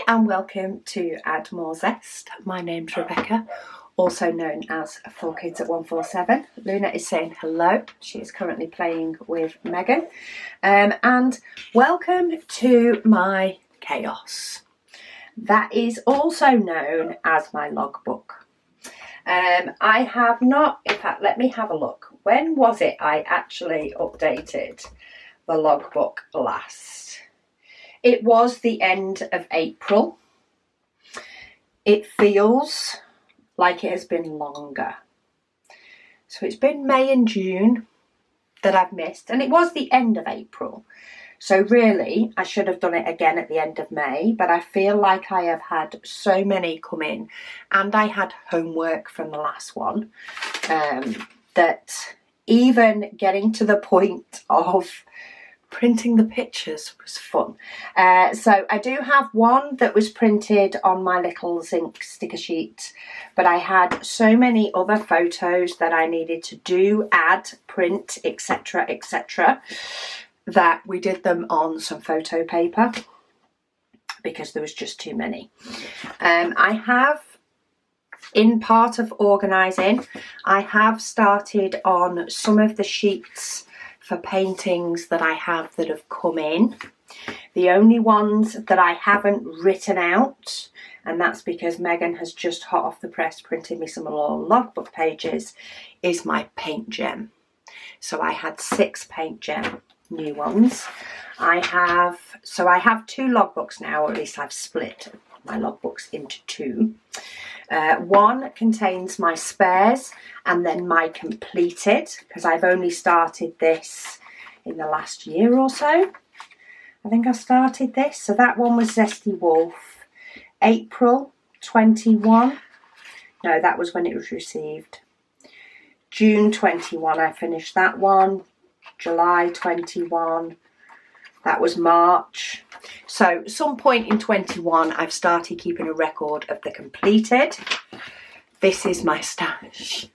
and welcome to Add More Zest. My name's Rebecca, also known as 4Kids at 147. Luna is saying hello. She is currently playing with Megan. And welcome to my chaos. That is also known as my logbook. I have not, in fact, let me have a look. When was it I actually updated the logbook last? It was the end of April. It feels like it has been longer. So it's been May and June that I've missed, and it was the end of April. So really, I should have done it again at the end of May, but I feel like I have had so many come in, and I had homework from the last one, that even getting to the point of printing the pictures was fun. So I do have one that was printed on my little zinc sticker sheet, but I had so many other photos that I needed to do, add, print, etc, etc, that we did them on some photo paper because there was just too many. I have, in part of organising, I have started on some of the sheets for paintings that I have that have come in. The only ones that I haven't written out, and that's because Megan has just hot off the press printed me some more logbook pages, is my paint gem. So I had 6 paint gem new ones. I have two logbooks now, or at least I've split my logbooks into 2. One contains my spares and then my completed, because I've only started this in the last year or so. I think I started this. So that one was Zesty Wolf, April 21. No, that was when it was received. June 21 I finished that one. July 21. That was March. So some point in 21 I've started keeping a record of the completed. This is my stash.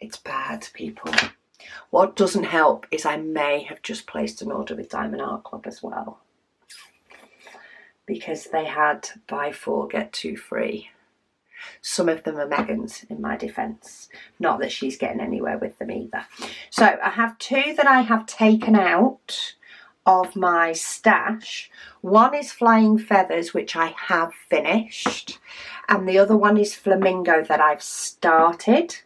It's bad, people. What doesn't help is I may have just placed an order with Diamond Art Club as well, because they had buy 4 get 2 free. Some of them are Megan's, in my defence. Not that she's getting anywhere with them either. So I have 2 that I have taken out of my stash. One is Flying Feathers, which I have finished, and the other one is Flamingo that I've started.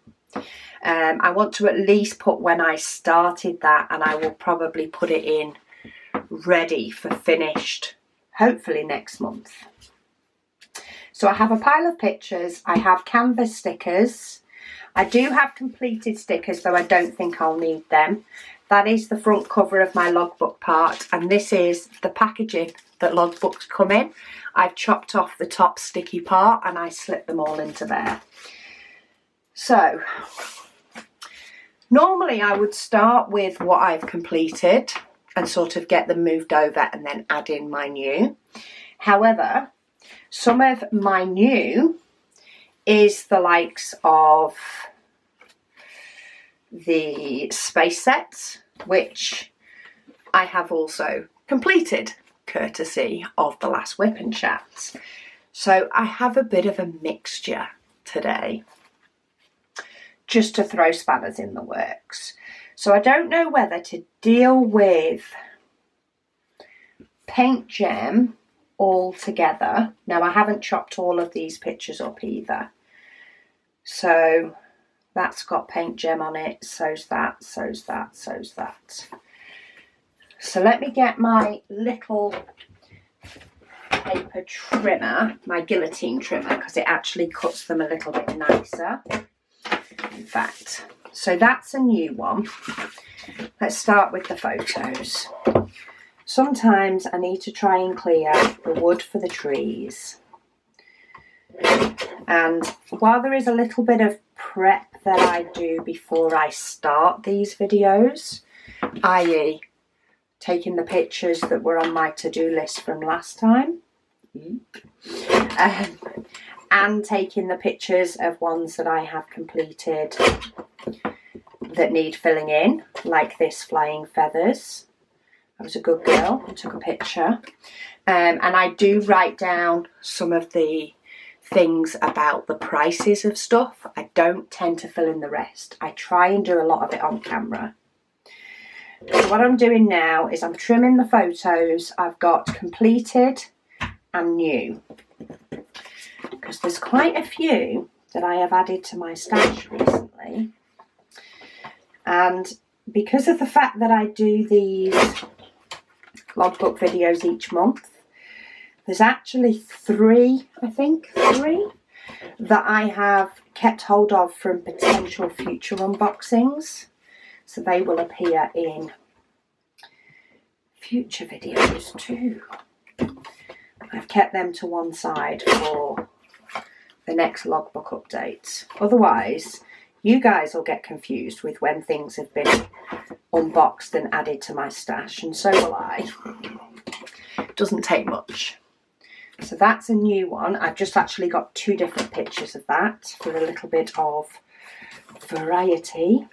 I want to at least put when I started that, and I will probably put it in ready for finished, hopefully next month. So I have a pile of pictures. I have canvas stickers. I do have completed stickers, though I don't think I'll need them. That is the front cover of my logbook part, and this is the packaging that logbooks come in. I've chopped off the top sticky part and I slipped them all into there. So normally I would start with what I've completed and sort of get them moved over and then add in my new. However, some of my new is the likes of the space sets, which I have also completed courtesy of the last Whip and Chat. So I have a bit of a mixture today, just to throw spanners in the works. So I don't know whether to deal with paint gem all together. Now I haven't chopped all of these pictures up either. So that's got paint gem on it, so's that, so's that, so's that. So let me get my little paper trimmer, my guillotine trimmer, because it actually cuts them a little bit nicer, in fact. So that's a new one. Let's start with the photos. Sometimes I need to try and clear the wood for the trees. And while there is a little bit of prep that I do before I start these videos, i.e. taking the pictures that were on my to-do list from last time, and taking the pictures of ones that I have completed that need filling in, like this Flying Feathers. I was a good girl and took a picture. And I do write down some of the things about the prices of stuff. I don't tend to fill in the rest. I try and do a lot of it on camera. So what I'm doing now is I'm trimming the photos I've got completed and new, because there's quite a few that I have added to my stash recently. And because of the fact that I do these logbook videos each month, there's actually three that I have kept hold of from potential future unboxings. So they will appear in future videos too. I've kept them to one side for the next logbook update. Otherwise, you guys will get confused with when things have been unboxed and added to my stash, and so will I. It doesn't take much. So that's a new one. I've just actually got 2 different pictures of that for a little bit of variety.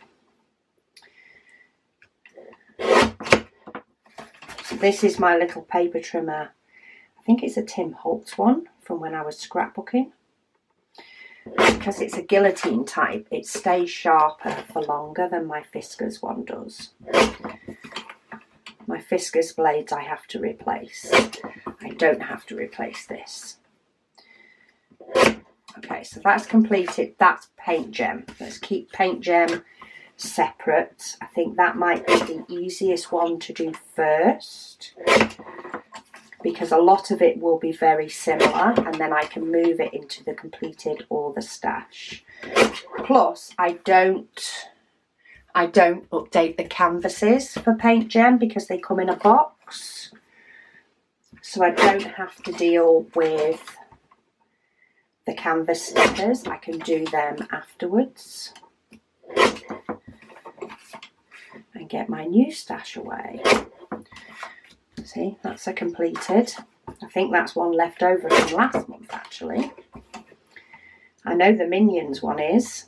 So this is my little paper trimmer. I think it's a Tim Holtz one from when I was scrapbooking. Because it's a guillotine type, it stays sharper for longer than my Fiskars one does. My Fiskars blades I have to replace. I don't have to replace this. Okay, so that's completed. That's paint gem. Let's keep paint gem separate. I think that might be the easiest one to do first, because a lot of it will be very similar, and then I can move it into the completed or the stash. Plus, I don't update the canvases for paint gem because they come in a box, so I don't have to deal with the canvas stickers. I can do them afterwards and get my new stash away. See, that's a completed. I think that's one left over from last month actually. I know the Minions one is.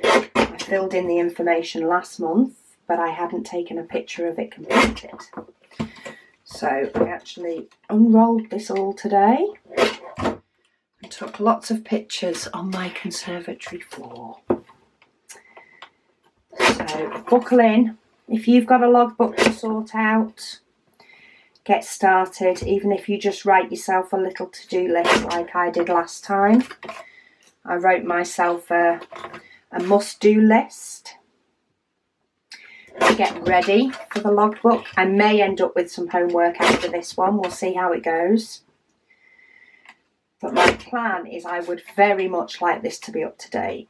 I filled in the information last month, but I hadn't taken a picture of it completed. So I actually unrolled this all today and took lots of pictures on my conservatory floor. So buckle in. If you've got a logbook to sort out, get started. Even if you just write yourself a little to-do list like I did last time. I wrote myself a must-do list to get ready for the logbook. I may end up with some homework after this one. We'll see how it goes. But my plan is I would very much like this to be up to date.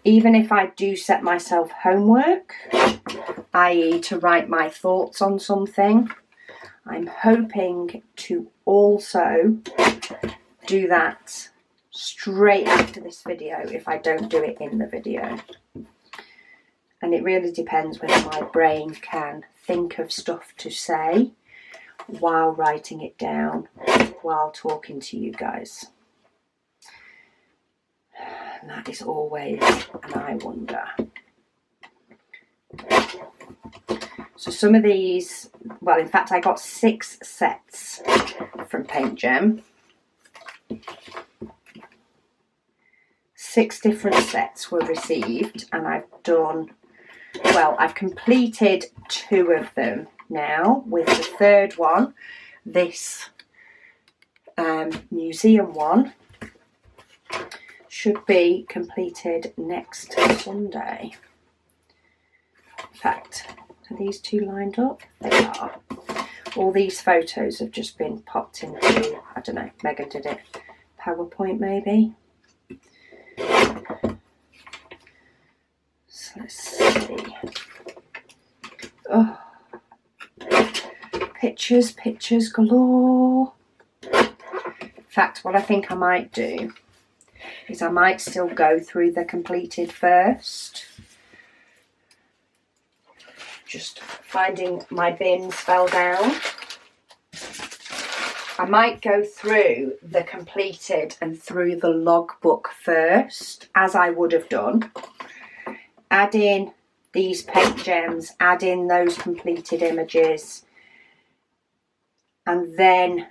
Even if I do set myself homework, i.e. to write my thoughts on something, I'm hoping to also do that straight after this video if I don't do it in the video. And it really depends whether my brain can think of stuff to say while writing it down, while talking to you guys. And that is always an I wonder. So some of these, well, in fact, I got 6 sets from Paint Gem. 6 different sets were received, and I've completed 2 of them now, with the 3rd one, this museum one, should be completed next Sunday. In fact, are these 2 lined up? They are. All these photos have just been popped into, I don't know, Megan did it, PowerPoint maybe. So let's see. Oh, pictures galore. In fact, what I think I might do is I might still go through the completed first. Just finding my bins fell down. I might go through the completed and through the logbook first, as I would have done. Add in these paint gems, add in those completed images, and then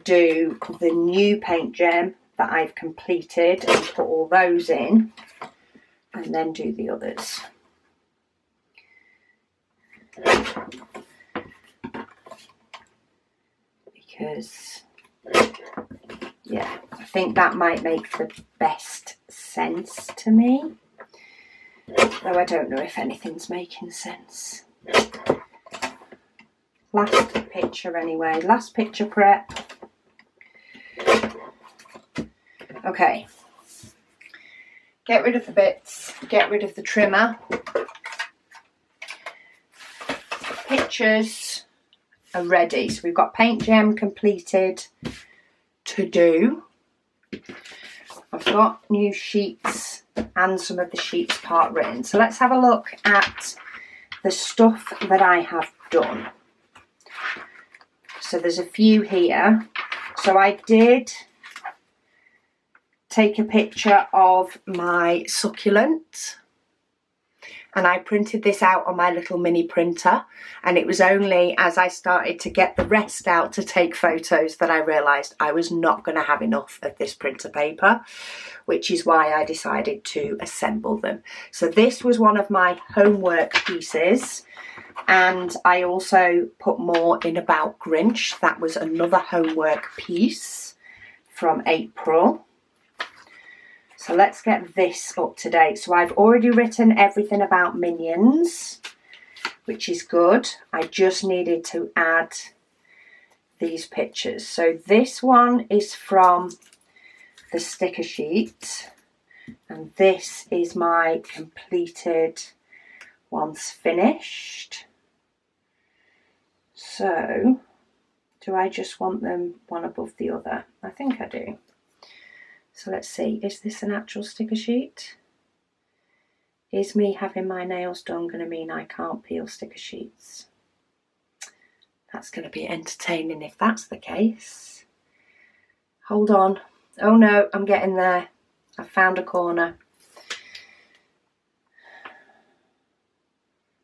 do the new paint gem that I've completed and put all those in, and then do the others. Because, yeah, I think that might make the best sense to me. Though I don't know if anything's making sense. Last picture anyway, last picture prep. Okay. Get rid of the bits, get rid of the trimmer. Pictures are ready. So we've got paint gem completed to do. I've got new sheets and some of the sheets part written. So let's have a look at the stuff that I have done. So there's a few here. So I did take a picture of my succulent, and I printed this out on my little mini printer, and it was only as I started to get the rest out to take photos that I realised I was not going to have enough of this printer paper, which is why I decided to assemble them. So this was one of my homework pieces, and I also put more in about Grinch. That was another homework piece from April. So let's get this up to date. So I've already written everything about Minions, which is good. I just needed to add these pictures. So this one is from the sticker sheet, and this is my completed once finished. So do I just want them one above the other? I think I do. So let's see, is this an actual sticker sheet? Is me having my nails done going to mean I can't peel sticker sheets? That's going to be entertaining if that's the case. Hold on. Oh no, I'm getting there. I've found a corner.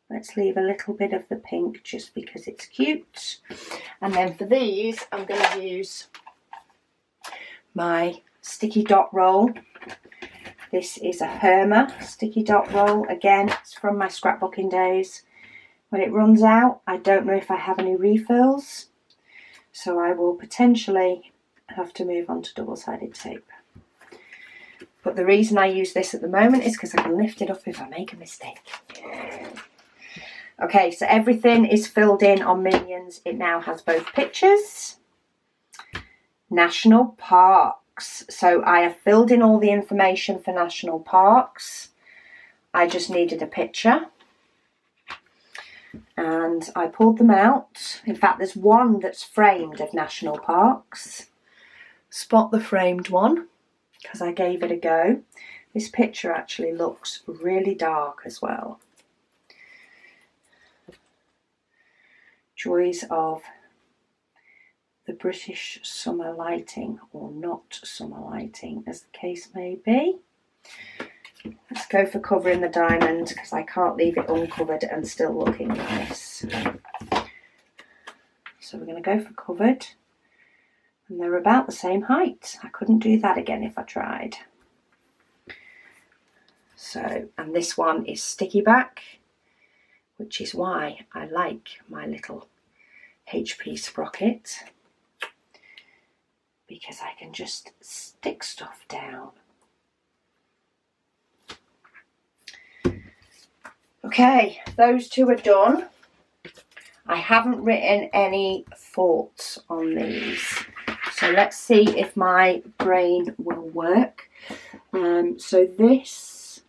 Let's leave a little bit of the pink just because it's cute. And then for these, I'm going to use my sticky dot roll. This is a Herma sticky dot roll. Again, it's from my scrapbooking days. When it runs out, I don't know if I have any refills, so I will potentially have to move on to double-sided tape. But the reason I use this at the moment is because I can lift it up if I make a mistake. Okay, so everything is filled in on Minions. It now has both pictures. National Parks. So I have filled in all the information for national parks. I just needed a picture. And I pulled them out. In fact, there's one that's framed of national parks. Spot the framed one, because I gave it a go. This picture actually looks really dark as well. Joys of the British summer lighting, or not summer lighting, as the case may be. Let's go for covering the diamond, because I can't leave it uncovered and still looking nice. So we're going to go for covered, and they're about the same height. I couldn't do that again if I tried. So, and this one is sticky back, which is why I like my little HP sprocket, because I can just stick stuff down. Okay, those two are done. I haven't written any thoughts on these, so let's see if my brain will work. So this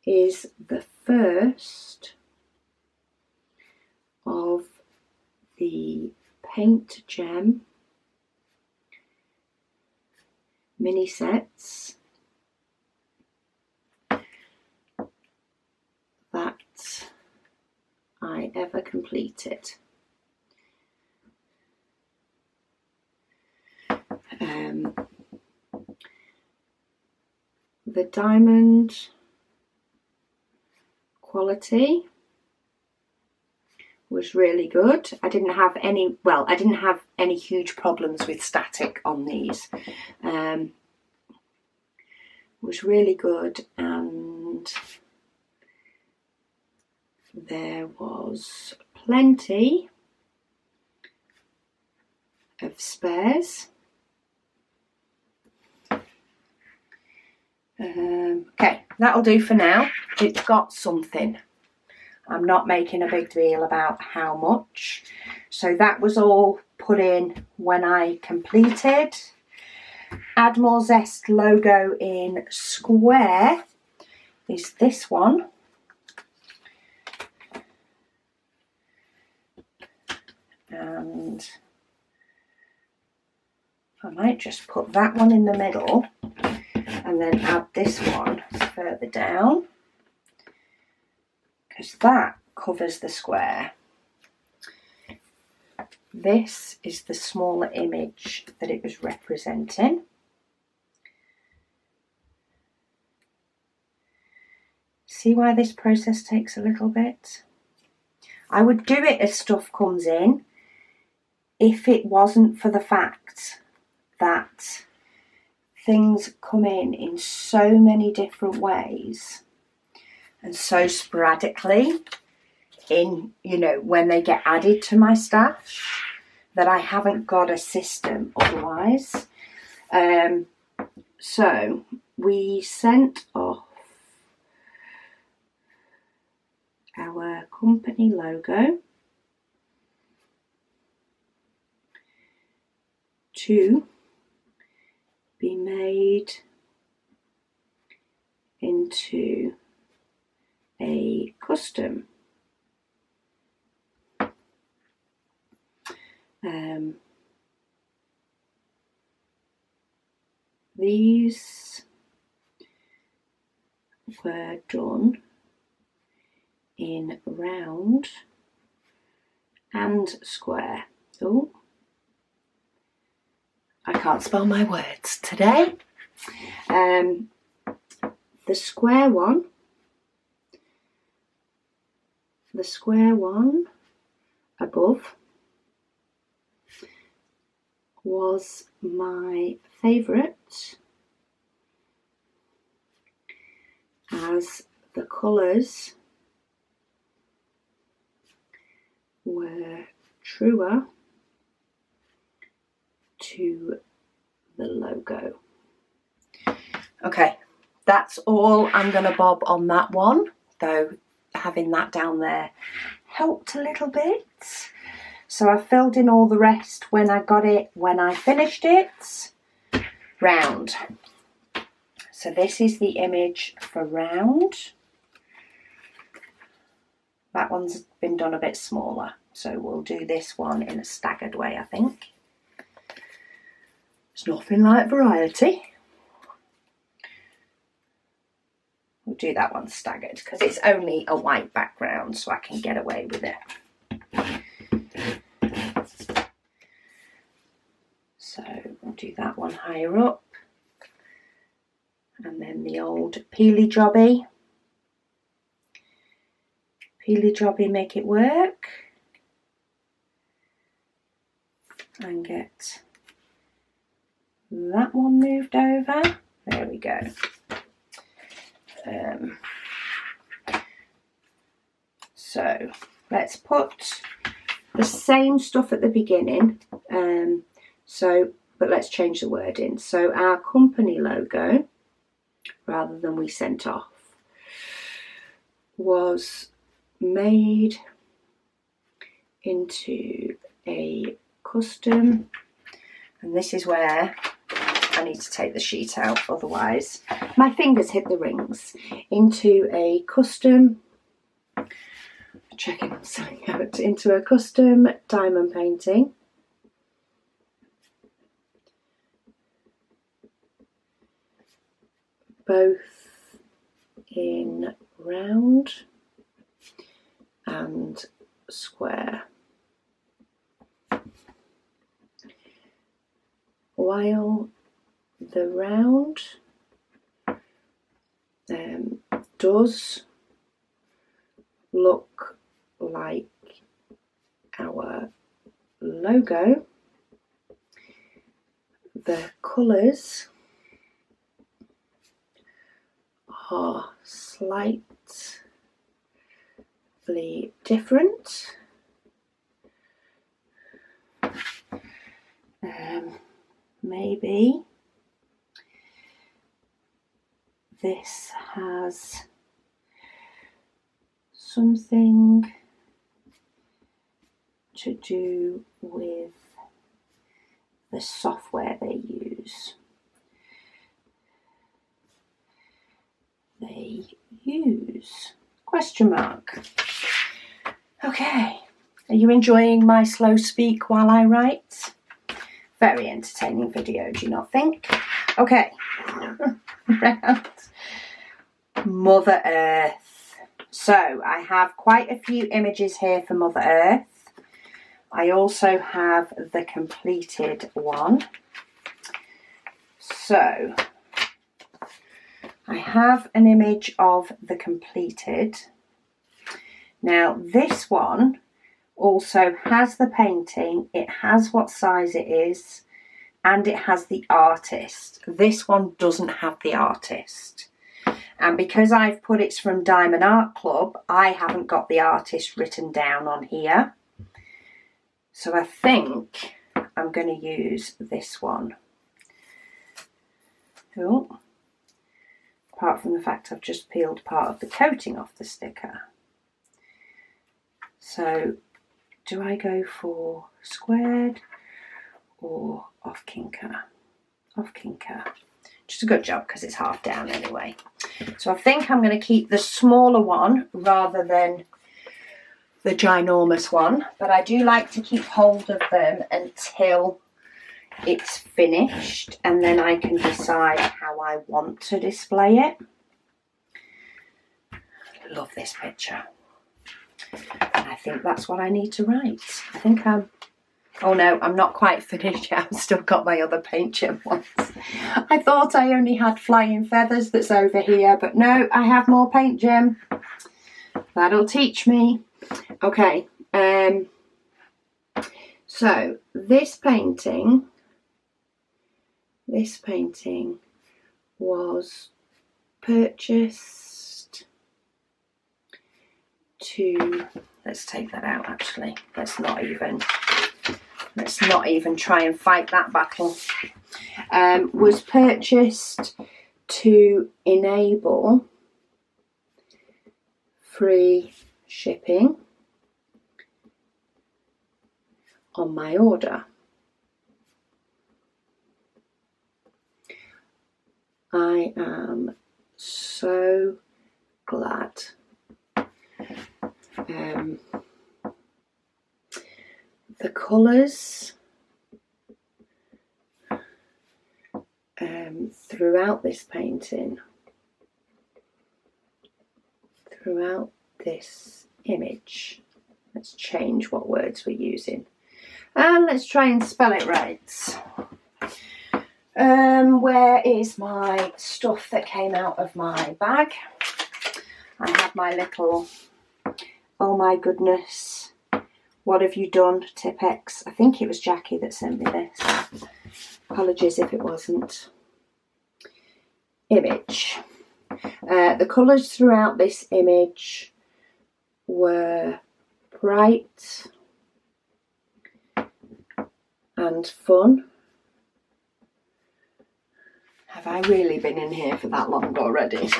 is the first of the paint gem mini sets that I ever completed. The diamond quality was really good. I didn't have any huge problems with static on these. Was really good, and there was plenty of spares. Okay, that'll do for now. It's got something. I'm not making a big deal about how much. So that was all put in when I completed. Add More Zest logo in square is this one. And I might just put that one in the middle and then add this one further down, because that covers the square. This is the smaller image that it was representing. See why this process takes a little bit? I would do it as stuff comes in if it wasn't for the fact that things come in so many different ways and so sporadically in, when they get added to my stash, that I haven't got a system otherwise. So we sent off our company logo to be made into a custom. These were done in round and square. Oh, I can't spell my words today. The square one above was my favourite, as the colours were truer to the logo. Okay, that's all I'm going to bob on that one, though having that down there helped a little bit. So I filled in all the rest when I finished it. Round. So this is the image for round. That one's been done a bit smaller, so we'll do this one in a staggered way, I think. It's nothing like variety. We'll do that one staggered because it's only a white background, so I can get away with it. So we'll do that one higher up. And then the old peely jobby. Peely jobby, make it work. And get that one moved over. There we go. So let's put the same stuff at the beginning. But let's change the wording. So our company logo, rather than we sent off, was made into a custom, and this is where I need to take the sheet out, otherwise my fingers hit the rings, into a custom, checking on something out, into a custom diamond painting. Both in round and square. While the round does look like our logo. The colours are slightly different. Maybe this has something to do with the software they use. Question mark. Okay, are you enjoying my slow speak while I write? Very entertaining video, do you not think? Okay, round Mother Earth. So I have quite a few images here for Mother Earth. I also have the completed one. So I have an image of the completed. Now this one also has the painting, it has what size it is, and it has the artist. This one doesn't have the artist. And because I've put it's from Diamond Art Club, I haven't got the artist written down on here. So I think I'm going to use this one. Oh. Apart from the fact I've just peeled part of the coating off the sticker. So do I go for squared or off kinker? Off kinker. Just a good job because it's half down anyway. So I think I'm going to keep the smaller one rather than the ginormous one, but I do like to keep hold of them until it's finished, and then I can decide how I want to display it. Love this picture. And I think that's what I need to write. I think oh no, I'm not quite finished yet. I've still got my other paint gem ones. I thought I only had flying feathers that's over here, but no, I have more paint gem. That'll teach me. Okay, so this painting was purchased to, let's take that out actually, let's not even try and fight that battle. Was purchased to enable free shipping on my order. I am so glad. The colours throughout this painting, throughout this image, let's change what words we're using and let's try and spell it right. Where is my stuff that came out of my bag? I have my little, oh my goodness, what have you done, Tipex? I think it was Jackie that sent me this. Apologies if it wasn't. Image. The colours throughout this image were bright and fun. Have I really been in here for that long already?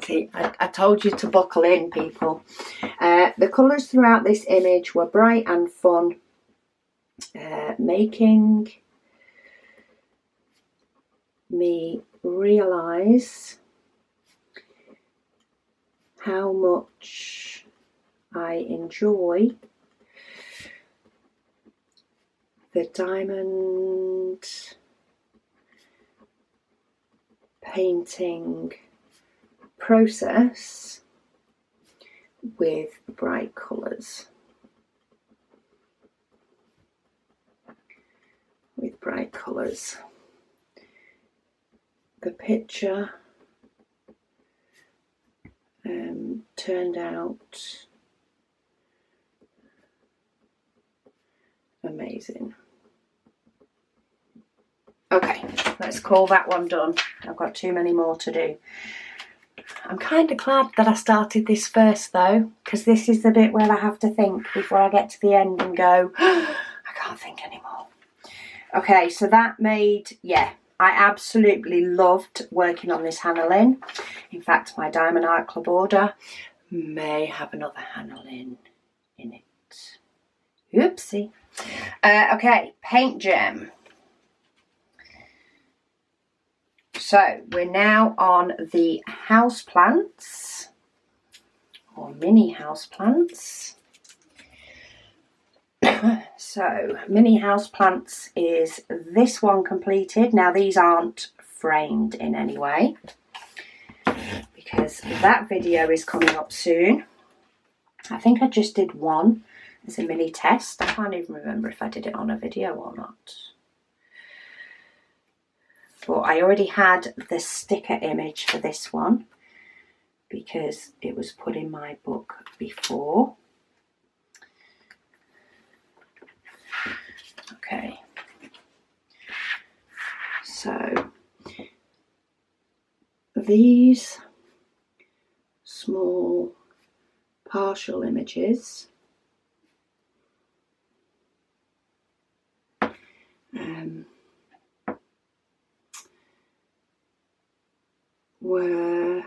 See, I told you to buckle in, people. The colours throughout this image were bright and fun, making me realise how much I enjoy the diamond painting process with bright colours. The picture turned out amazing. Okay, let's call that one done. I've got too many more to do. I'm kind of glad that I started this first though, because this is the bit where I have to think before I get to the end and go, I can't think anymore. Okay, so that made, yeah, I absolutely loved working on this Hannah Lynn. In fact, my Diamond Art Club order may have another Hannah Lynn in it. Oopsie. Okay, paint gem. So we're now on the houseplants, or mini houseplants. So mini houseplants is this one completed. Now these aren't framed in any way because that video is coming up soon. I think I just did one as a mini test. I can't even remember if I did it on a video or not. But I already had the sticker image for this one because it was put in my book before. Okay, so these small partial images were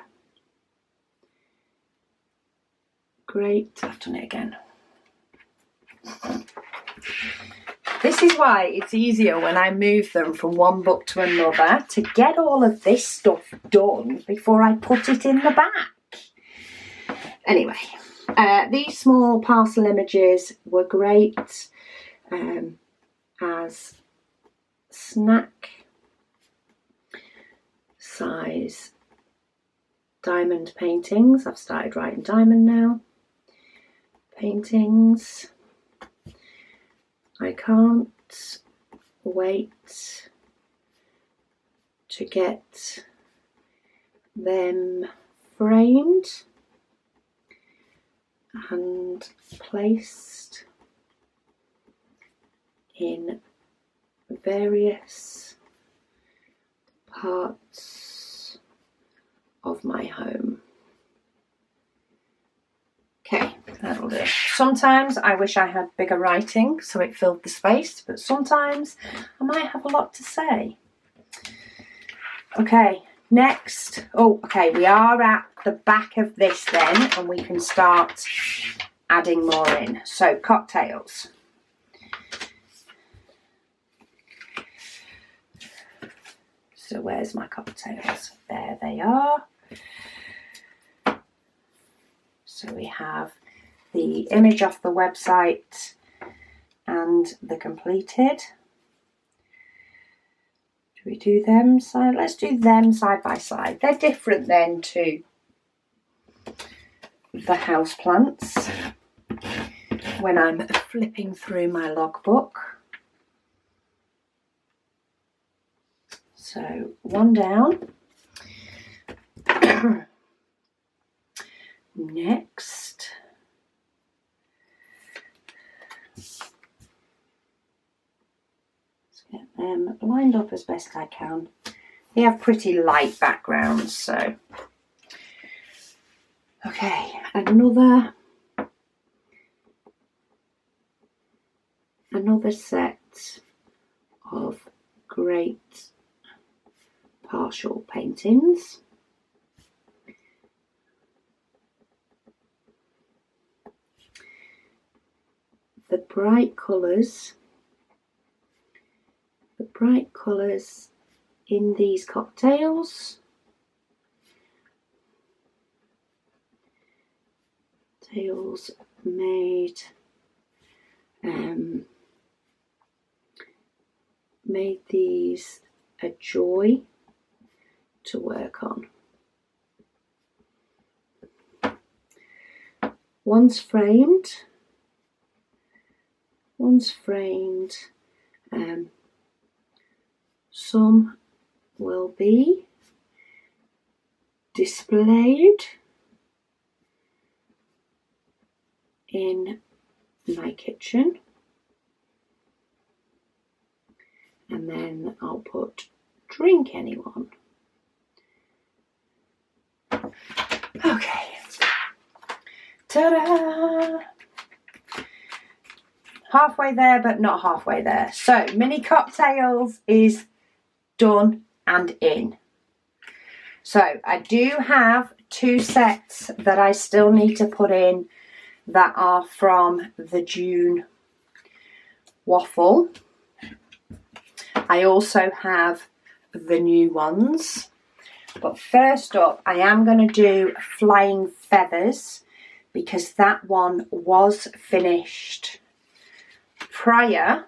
great. I've done it again. This is why it's easier when I move them from one book to another to get all of this stuff done before I put it in the back. Anyway, these small parcel images were great as snack size diamond paintings. I've started writing diamond now. Paintings. I can't wait to get them framed and placed in various parts of my home. Okay, that'll do. Sometimes I wish I had bigger writing so it filled the space, but sometimes I might have a lot to say. Okay, next. Oh, okay, we are at the back of this then, and we can start adding more in. So, cocktails. So where's my cocktails? There they are. So we have the image off the website and the completed. Do we do them side? Let's do them side by side. They're different then to the houseplants when I'm flipping through my logbook. So one down. Next, let's get them lined up as best I can. They have pretty light backgrounds, so okay, another set of great partial paintings. The bright colours in these cocktails. Cocktails made these a joy to work on. One's framed. Some will be displayed in my kitchen. And then I'll put drink anyone. Okay. Ta-da! Halfway there, but not halfway there. So, mini cocktails is done and in. So, I do have 2 sets that I still need to put in that are from the June waffle. I also have the new ones. But first up, I am going to do Flying Feathers because that one was finished prior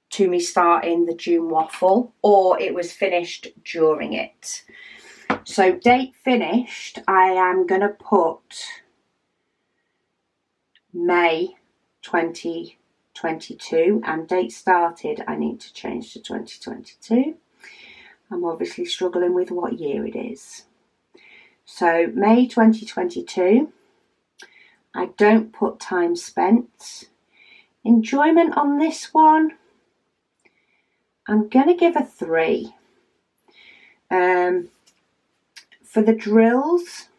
to me starting the June waffle, or it was finished during it. So date finished, I am going to put May 2022, and date started I need to change to 2022. I'm obviously struggling with what year it is. So May 2022, I don't put time spent. Enjoyment on this one, I'm going to give a 3. For the drills,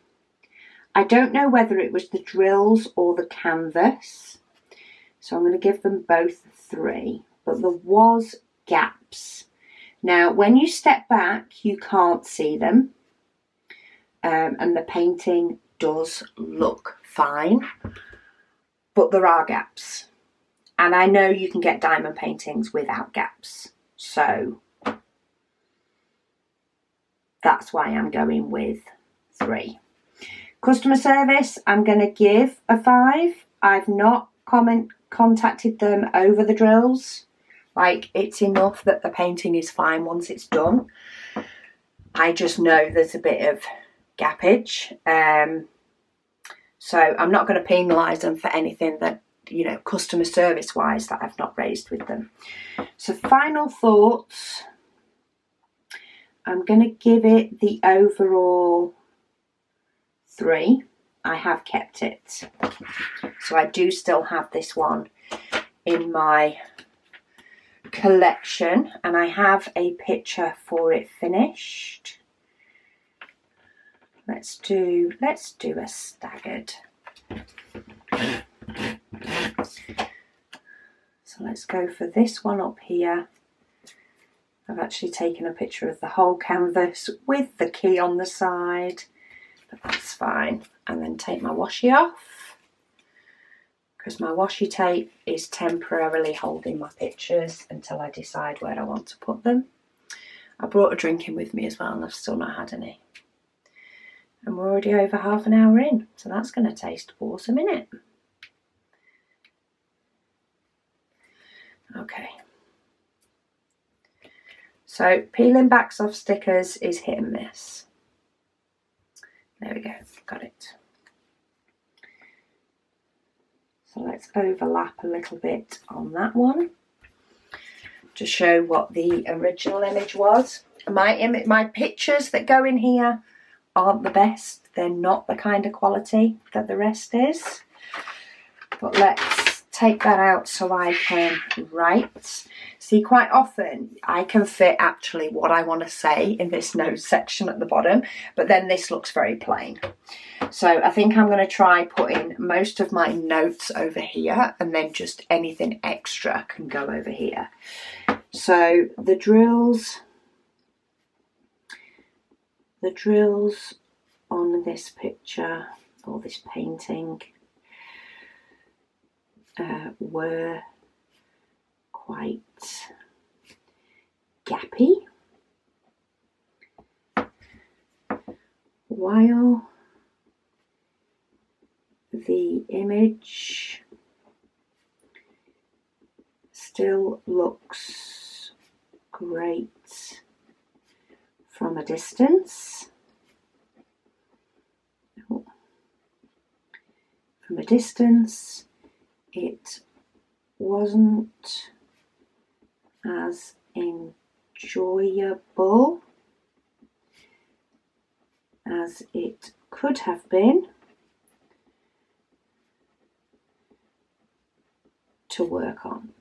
I don't know whether it was the drills or the canvas, so I'm going to give them both a 3, but there was gaps. Now, when you step back, you can't see them, and the painting does look fine, but there are gaps. And I know you can get diamond paintings without gaps, so that's why I'm going with 3. Customer service, I'm going to give a 5. I've not contacted them over the drills. Like, it's enough that the painting is fine once it's done. I just know there's a bit of gappage. So I'm not going to penalise them for anything that, you know, customer service wise that I've not raised with them. So final thoughts. I'm going to give it the overall 3. I have kept it. So I do still have this one in my collection, and I have a picture for it finished. Let's do a staggered. So let's go for this one up here. I've actually taken a picture of the whole canvas with the key on the side, but that's fine. And then take my washi off, because my washi tape is temporarily holding my pictures until I decide where I want to put them. I brought a drink in with me as well, and I've still not had any. And we're already over half an hour in, so that's going to taste awesome, innit? Okay. So peeling backs off stickers is hit and miss. There we go, got it. So let's overlap a little bit on that one to show what the original image was. My pictures that go in here aren't the best. They're not the kind of quality that the rest is. But let's take that out so I can write. See, quite often I can fit actually what I want to say in this notes section at the bottom, but then this looks very plain. So I think I'm going to try putting most of my notes over here, and then just anything extra can go over here. So the drills on this picture, or this painting, were quite gappy, while the image still looks great from a distance. From a distance, it wasn't as enjoyable as it could have been. work on.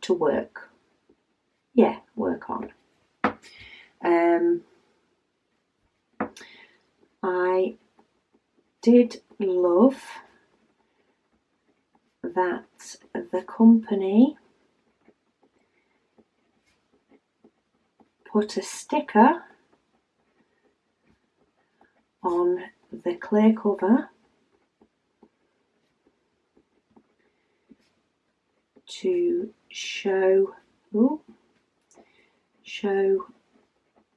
I did love that the company put a sticker on the clear cover to show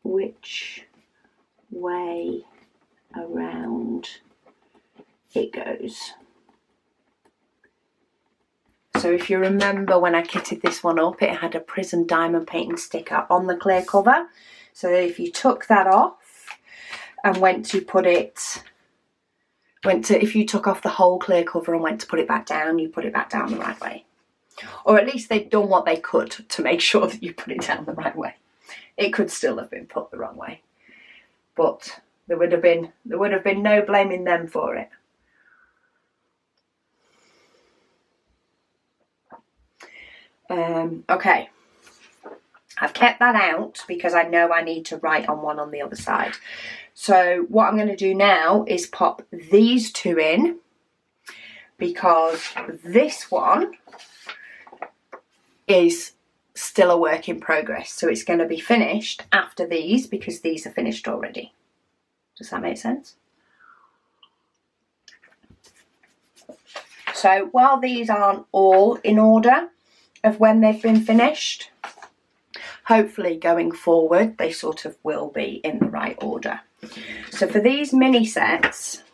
which way around it goes. So if you remember when I kitted this one up, it had a prism diamond painting sticker on the clear cover. So if you took that off and if you took off the whole clear cover and went to put it back down, you put it back down the right way. Or at least they'd done what they could to make sure that you put it down the right way. It could still have been put the wrong way, but there would have been no blaming them for it. Okay, I've kept that out because I know I need to write on one on the other side. So what I'm going to do now is pop these two in, because this one is still a work in progress. So it's going to be finished after these, because these are finished already. Does that make sense? So while these aren't all in order of when they've been finished, hopefully going forward they sort of will be in the right order. So for these mini sets,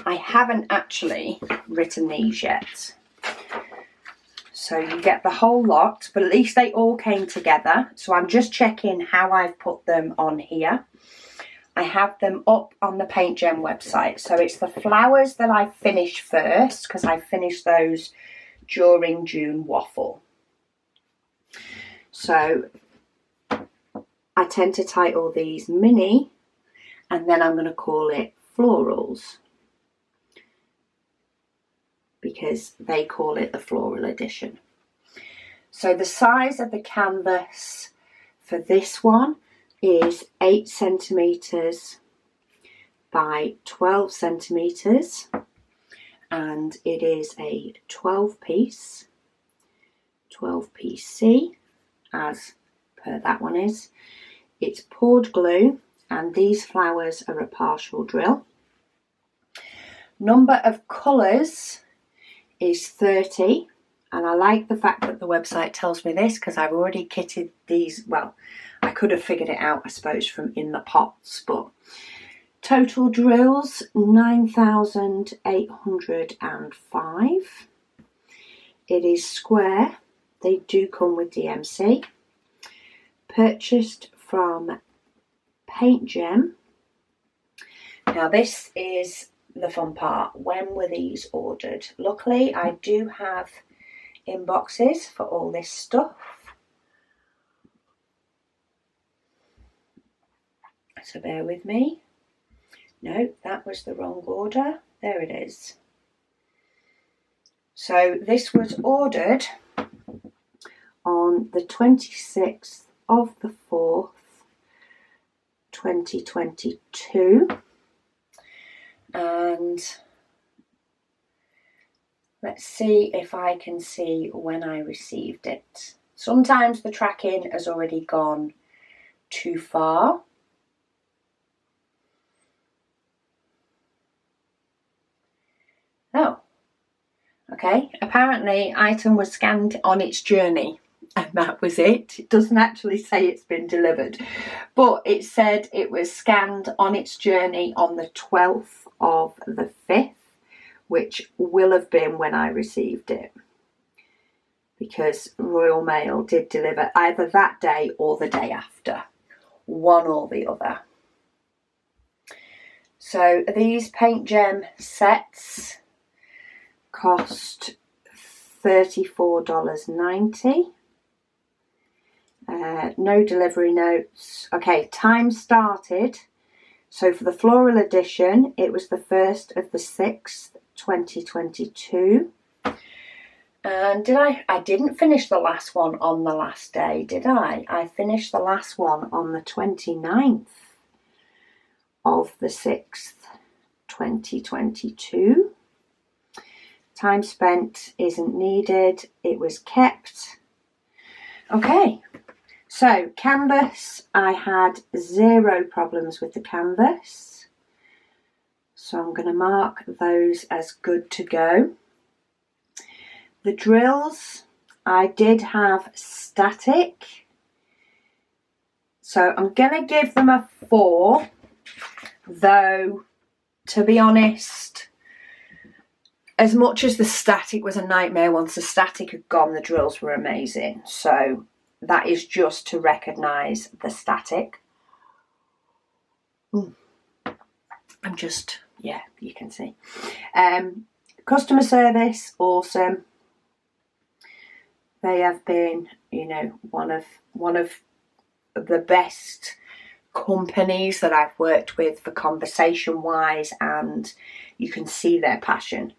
I haven't actually written these yet. So you get the whole lot, but at least they all came together. So I'm just checking how I've put them on here. I have them up on the Paint Gem website. So it's the flowers that I finished first, because I finished those during June Waffle. So I tend to title these mini, and then I'm going to call it florals, because they call it the floral edition. So the size of the canvas for this one is 8 centimetres by 12 centimetres, and it is a 12 piece C, as per that one is. It's poured glue, and these flowers are a partial drill. Number of colours is 30, and I like the fact that the website tells me this, because I've already kitted these. Well, I could have figured it out, I suppose, from in the pots, but total drills 9,805. It is square. They do come with DMC. Purchased from Paint Gem. Now this is the fun part. When were these ordered? Luckily I do have inboxes for all this stuff, so bear with me. No, that was the wrong order. There it is. So this was ordered on the 26th of the 4th 2022, and let's see if I can see when I received it. Sometimes the tracking has already gone too far. Oh, okay. Apparently item was scanned on its journey, and that was it. It doesn't actually say it's been delivered, but it said it was scanned on its journey on the 12th of the 5th, which will have been when I received it, because Royal Mail did deliver either that day or the day after, one or the other. So these Paint Gem sets cost $34.90. No delivery notes. Okay, time started. So for the floral edition, it was the 1st of the 6th, 2022. And I didn't finish the last one on the last day, did I? I finished the last one on the 29th of the 6th, 2022. Time spent isn't needed. It was kept. Okay, so canvas, I had 0 problems with the canvas. So I'm going to mark those as good to go. The drills, I did have static. So I'm going to give them a 4, though, to be honest, as much as the static was a nightmare, once the static had gone, the drills were amazing. So that is just to recognise the static. I'm just, yeah, you can see. Customer service, awesome. They have been, you know, one of the best companies that I've worked with for conversation wise, and you can see their passion.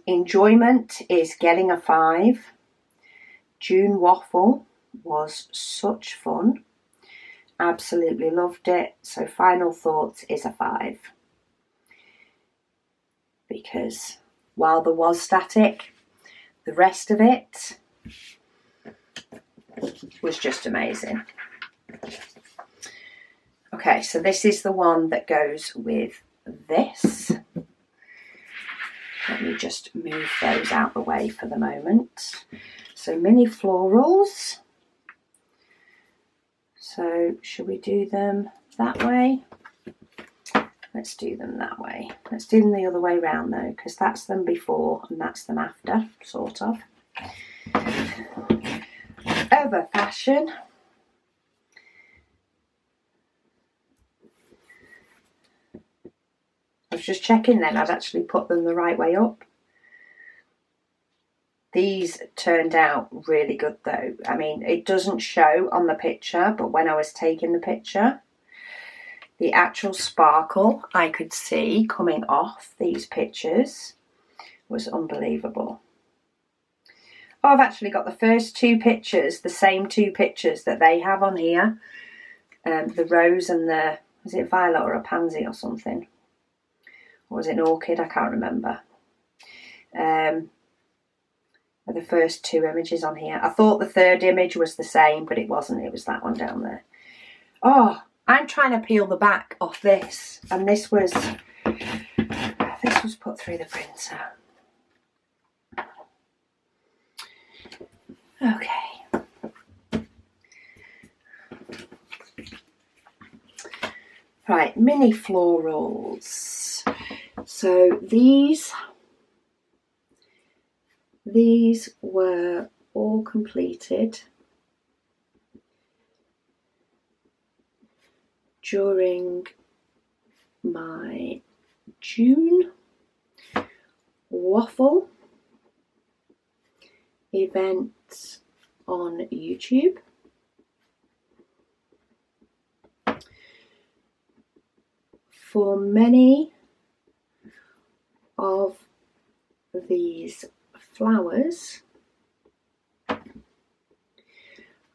Enjoyment is getting a 5. June waffle was such fun. Absolutely loved it. So final thoughts is a 5. Because while there was static, the rest of it was just amazing. Okay, so this is the one that goes with this. Let me just move those out the way for the moment. So mini florals. So should we do them that way? Let's do them that way. Let's do them the other way round though, because that's them before and that's them after, sort of. Over fashion. I was just checking then I'd actually put them the right way up. These turned out really good though. I mean, it doesn't show on the picture, but when I was taking the picture, the actual sparkle I could see coming off these pictures was unbelievable. Oh, I've actually got the first 2 pictures, the same 2 pictures that they have on here. The rose and the, is it violet or a pansy or something? Or was it an orchid? I can't remember. The first 2 images on here. I thought the 3rd image was the same, but it wasn't. It was that one down there. Oh, I'm trying to peel the back off this, and this was put through the printer. Okay. Right, mini florals. So these were all completed during my June waffle event on YouTube. For many of these flowers,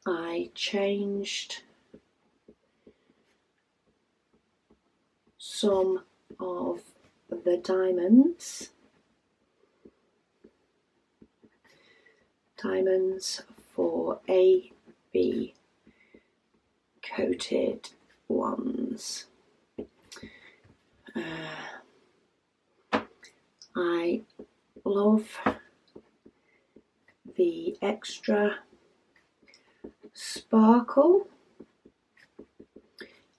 I changed some of the diamonds for AB coated ones. I love the extra sparkle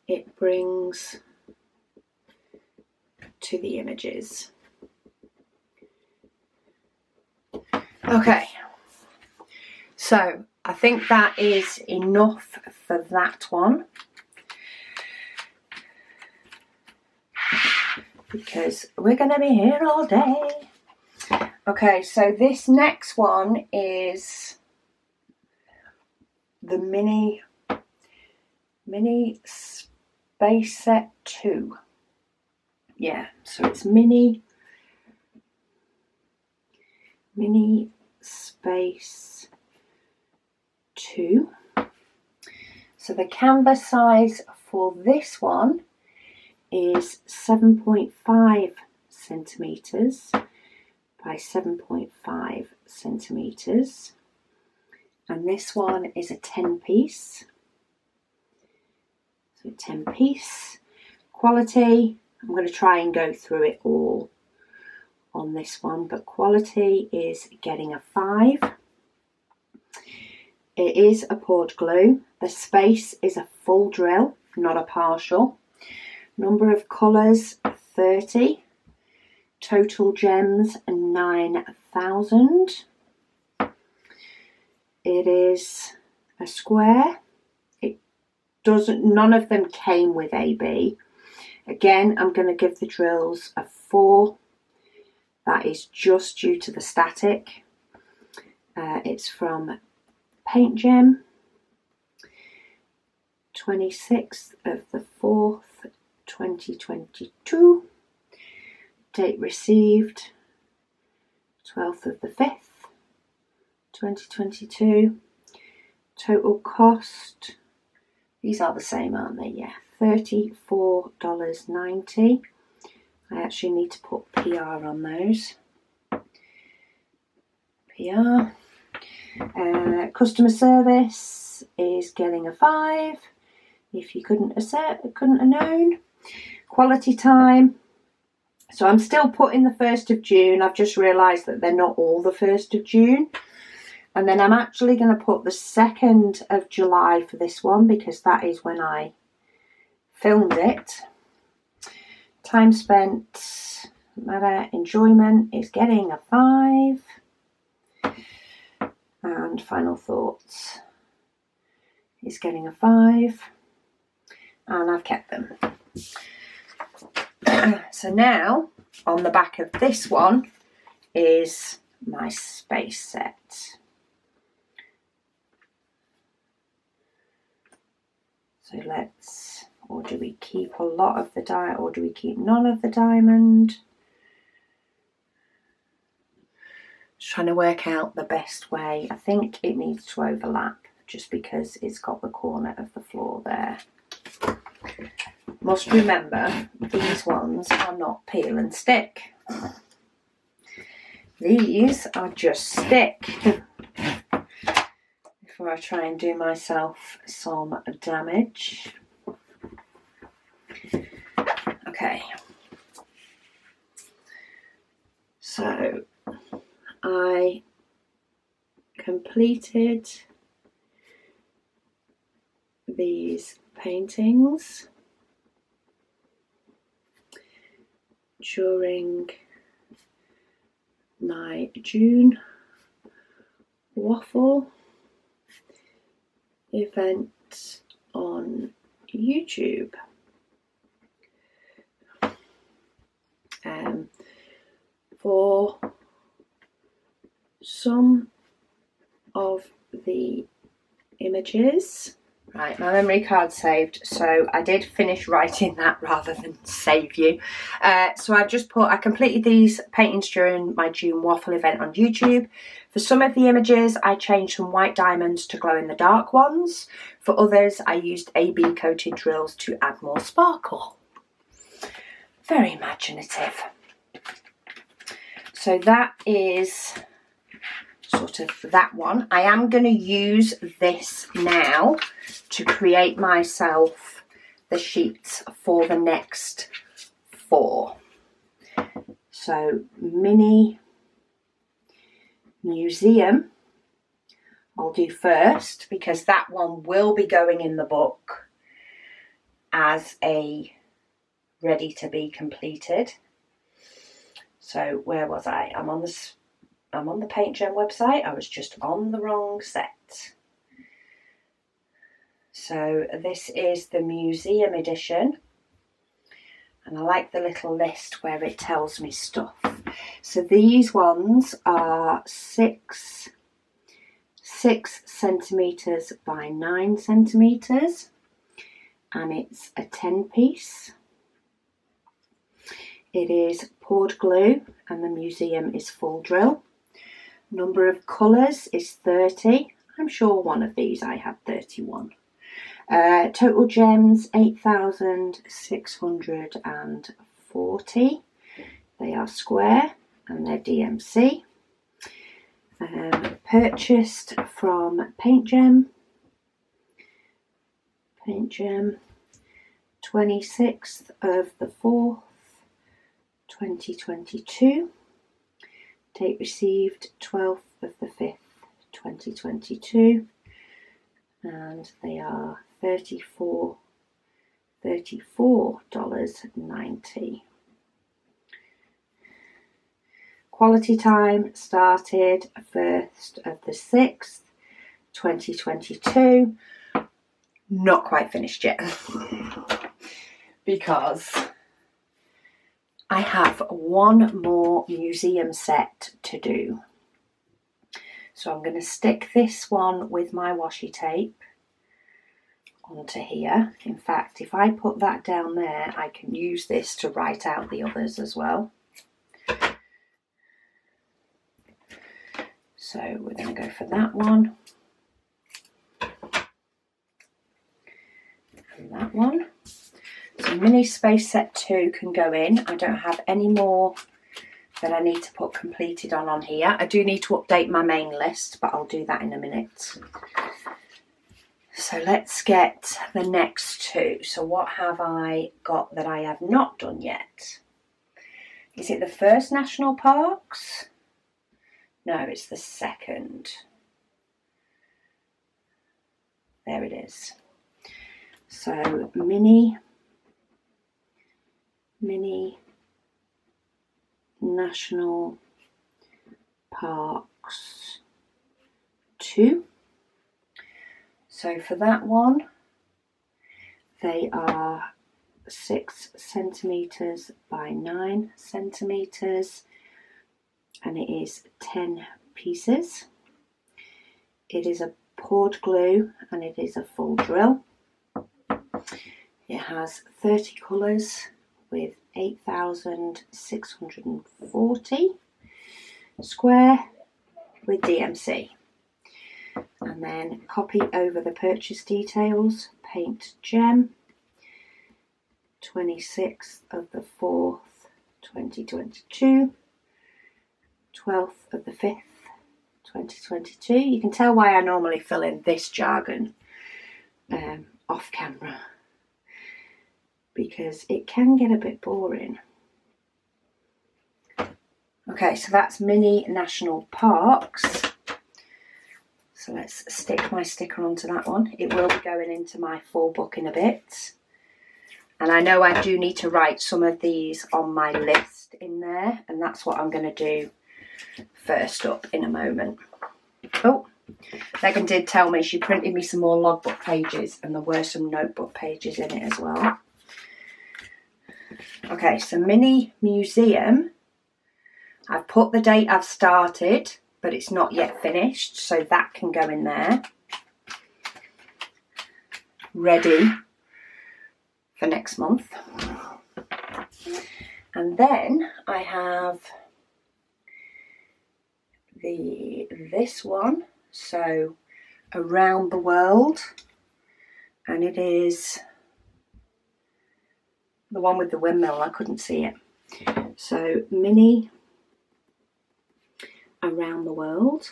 it brings to the images. Okay, so I think that is enough for that one, because we're going to be here all day. Okay, so this next one is the mini space set 2. Yeah, so it's mini space 2. So the canvas size for this one is 7.5 centimetres by 7.5 centimetres, and this one is a 10 piece. So 10 piece. Quality, I'm going to try and go through it all on this one, but quality is getting a 5. It is a poured glue. The space is a full drill, not a partial. Number of colours 30. Total gems 9,000. It is a square. None of them came with AB. Again, I'm going to give the drills a 4. That is just due to the static. It's from Paint Gem, 26th of the 4th, 2022. Date received, 12th of the 5th, 2022. Total cost, these are the same, aren't they? Yeah, $34.90. I actually need to put PR on those. PR. Customer service is getting a 5. If you couldn't have known. Quality time. So I'm still putting the 1st of June. I've just realised that they're not all the 1st of June. And then I'm actually going to put the 2nd of July for this one, because that is when I filmed it. Time spent, matter, enjoyment is getting a 5. And final thoughts is getting a 5. And I've kept them. So now, on the back of this one is my space set. So let's, or do we keep a lot of the diamond, or do we keep none of the diamond? Just trying to work out the best way. I think it needs to overlap, just because it's got the corner of the floor there. Must remember, these ones are not peel and stick. These are just stick. Before I try and do myself some damage. Okay. So I completed these paintings during my June waffle event on YouTube. For some of the images, right, my memory card saved, so I did finish writing that rather than save you. So I've just put, I completed these paintings during my June waffle event on YouTube. For some of the images, I changed some white diamonds to glow in the dark ones. For others, I used AB coated drills to add more sparkle. Very imaginative. So that is sort of that one. I am going to use this now to create myself the sheets for the next 4. So mini museum I'll do first, because that one will be going in the book as a ready to be completed. So where was I? I'm on the Paint Gem website. I was just on the wrong set. So this is the museum edition. And I like the little list where it tells me stuff. So these ones are 6 centimetres by 9 centimetres. And it's a 10 piece. It is poured glue and the museum is full drill. Number of colours is 30. I'm sure one of these I had 31. Total gems 8,640. They are square and they're DMC. Purchased from Paint Gem, 26th of the 4th, 2022. Date received 12th of the 5th, 2022. And they are $34.90. Quality time started 1st of the 6th, 2022. Not quite finished yet because I have one more museum set to do. So I'm going to stick this one with my washi tape onto here. In fact, if I put that down there, I can use this to write out the others as well. So we're going to go for that one. And that one. So mini space set 2 can go in. I don't have any more that I need to put completed on here. I do need to update my main list, but I'll do that in a minute. So let's get the next 2. So what have I got that I have not done yet? Is it the first national parks? No, it's the second. There it is. So mini national parks 2. So for that one, they are 6 centimetres by 9 centimetres. And it is 10 pieces. It is a poured glue and it is a full drill. It has 30 colours with 8,640 square with DMC. And then copy over the purchase details, Paint Gem, 26th of the 4th, 2022. 12th of the 5th, 2022. You can tell why I normally fill in this jargon off camera, because it can get a bit boring. Okay, so that's mini national parks. So let's stick my sticker onto that one. It will be going into my full book in a bit. And I know I do need to write some of these on my list in there, and that's what I'm going to do first up in a moment. Oh, Megan did tell me she printed me some more logbook pages, and there were some notebook pages in it as well. Okay, so mini museum. I've put the date I've started, but it's not yet finished, so that can go in there. Ready for next month. And then I have this one, so around the world, and it is the one with the windmill. I couldn't see it. So mini around the world,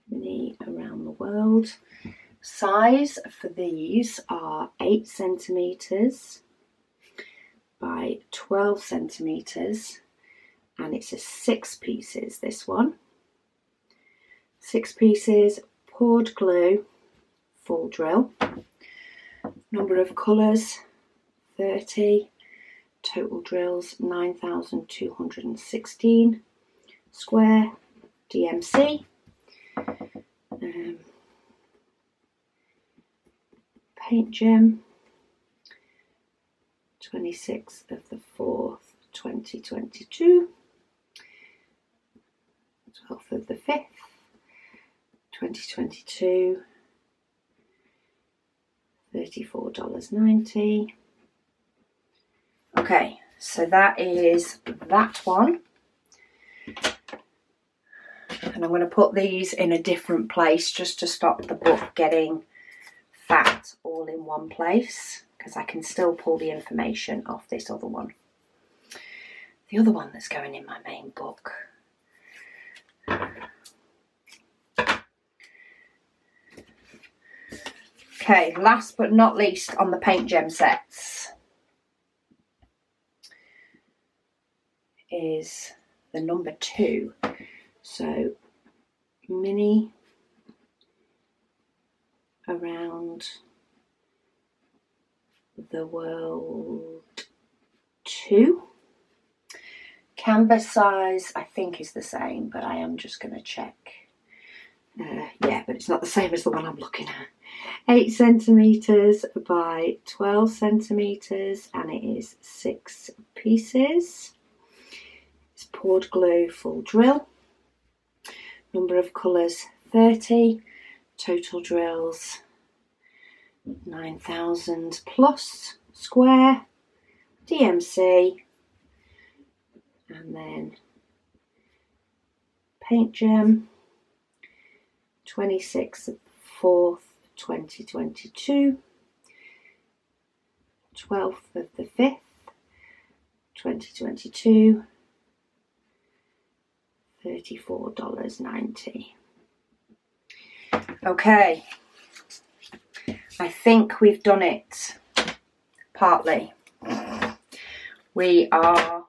mini around the world. Size for these are 8 centimetres by 12 centimetres, and it's a 6 pieces, this one. 6 pieces, poured glue, full drill. Number of colours, 30. Total drills, 9,216. Square, DMC. Paint Gem, 26th of the 4th, 2022. 12th of the 5th, 2022. $34.90. Okay, so that is that one. And I'm going to put these in a different place just to stop the book getting fat all in one place, because I can still pull the information off this other one. The other one that's going in my main book. Okay, last but not least on the paint gem sets is the number 2. So mini around the world 2. Canvas size I think is the same, but I am just going to check. Yeah, but it's not the same as the one I'm looking at. 8 centimetres by 12 centimetres, and it is 6 pieces. It's poured glue, full drill. Number of colours 30. Total drills 9,000 plus. Square, DMC, and then paint gem. 26th of the 4th 2022, 12th of the 5th 2022, $34.90. Okay, I think we've done it partly. We are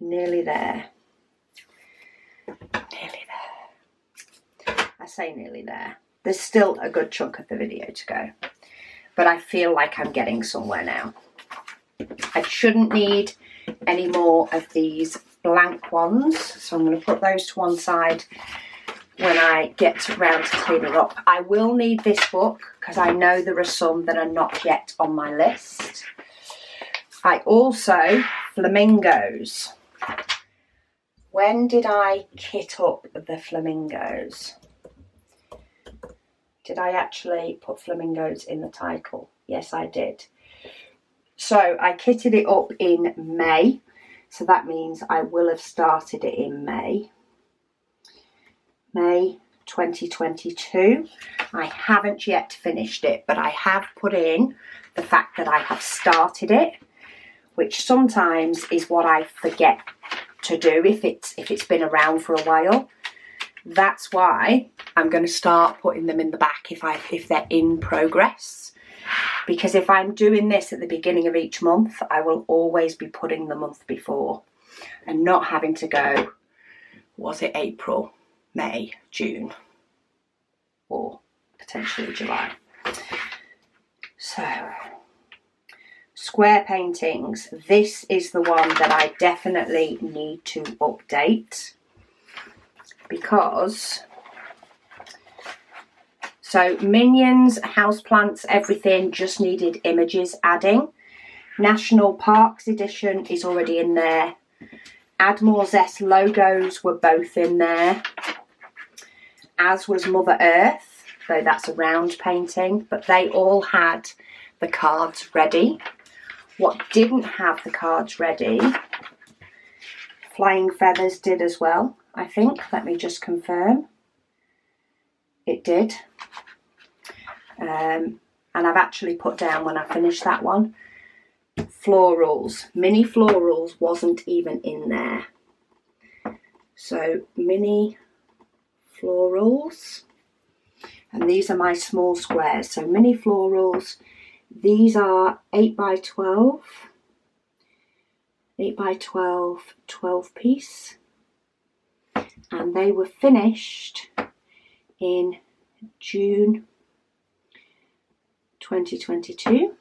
nearly there. I say nearly there. There's still a good chunk of the video to go, but I feel like I'm getting somewhere now. I shouldn't need any more of these blank ones, so I'm going to put those to one side when I get around to cleaning up. I will need this book because I know there are some that are not yet on my list. I also, flamingos. When did I kit up the flamingos? Did I actually put flamingos in the title? Yes, I did. So I kitted it up in May. So that means I will have started it in May. May 2022. I haven't yet finished it, but I have put in the fact that I have started it, which sometimes is what I forget to do if it's been around for a while. That's why I'm going to start putting them in the back if they're in progress, because if I'm doing this at the beginning of each month, I will always be putting the month before and not having to go, was it April, May, June, or potentially July. So, square paintings. This is the one that I definitely need to update, because so Minions, Houseplants, everything just needed images adding. National Parks edition is already in there. Add More Zest logos were both in there, as was Mother Earth, though that's a round painting, but they all had the cards ready. What didn't have the cards ready, Flying Feathers did as well, I think. Let me just confirm. It did. And I've actually put down when I finished that one, florals. Mini florals wasn't even in there. So mini florals. And these are my small squares. So mini florals. These are 8 by 12. 8 by 12, 12 piece. And they were finished in June 2022.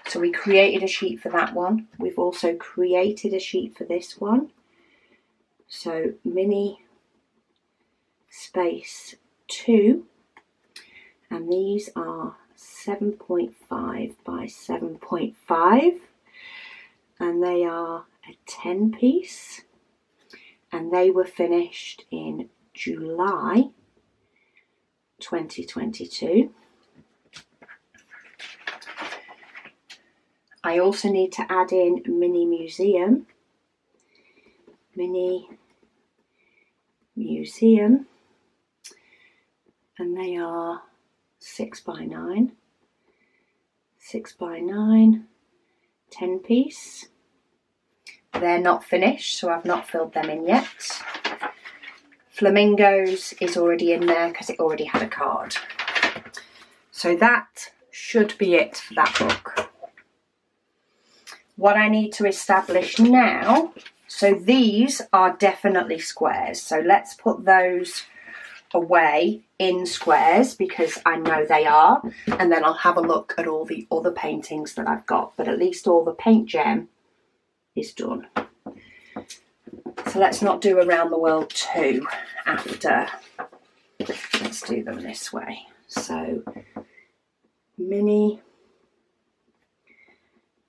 So we created a sheet for that one. We've also created a sheet for this one. So mini space 2, and these are 7.5 by 7.5, and they are a 10 piece, and they were finished in July 2022. I also need to add in mini museum. Mini Museum, and they are 6x9, 6x9, 10 piece. They're not finished, so I've not filled them in yet. Flamingos is already in there because it already had a card. So that should be it for that book. What I need to establish now, so these are definitely squares. So let's put those away in squares because I know they are. And then I'll have a look at all the other paintings that I've got. But at least all the paint gem is done. So let's not do around the world 2 after. Let's do them this way. So mini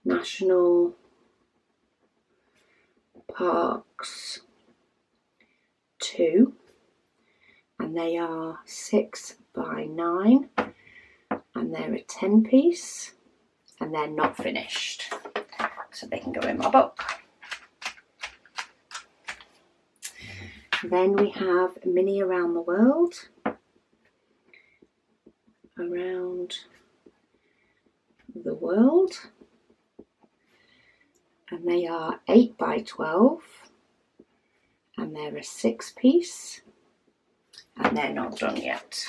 national parks 2, and they are 6x9, and they're a 10 piece, and they're not finished, so they can go in my book. Then we have mini around the world, around the world, and they are 8x12, and they're a 6 piece, and they're not done yet.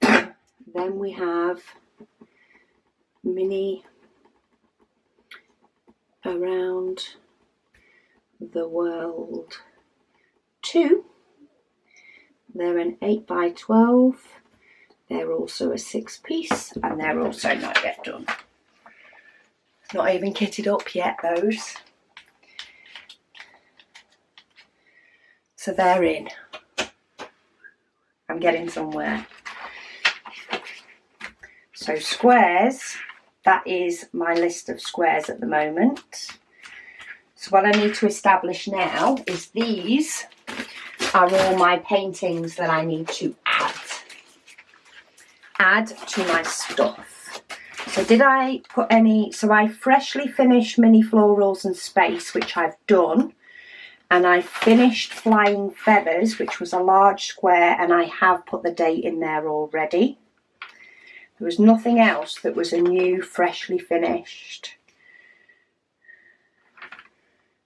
Then we have mini around the world 2. They're an 8x12. They're also a 6 piece, and they're also not yet done. Not even kitted up yet, those. So they're in. I'm getting somewhere. So squares, that is my list of squares at the moment. So what I need to establish now is these are all my paintings that I need to add to my stuff. So did I put any, so I freshly finished mini florals and space, which I've done, and I finished flying feathers, which was a large square, and I have put the date in there already. There was nothing else that was a new freshly finished.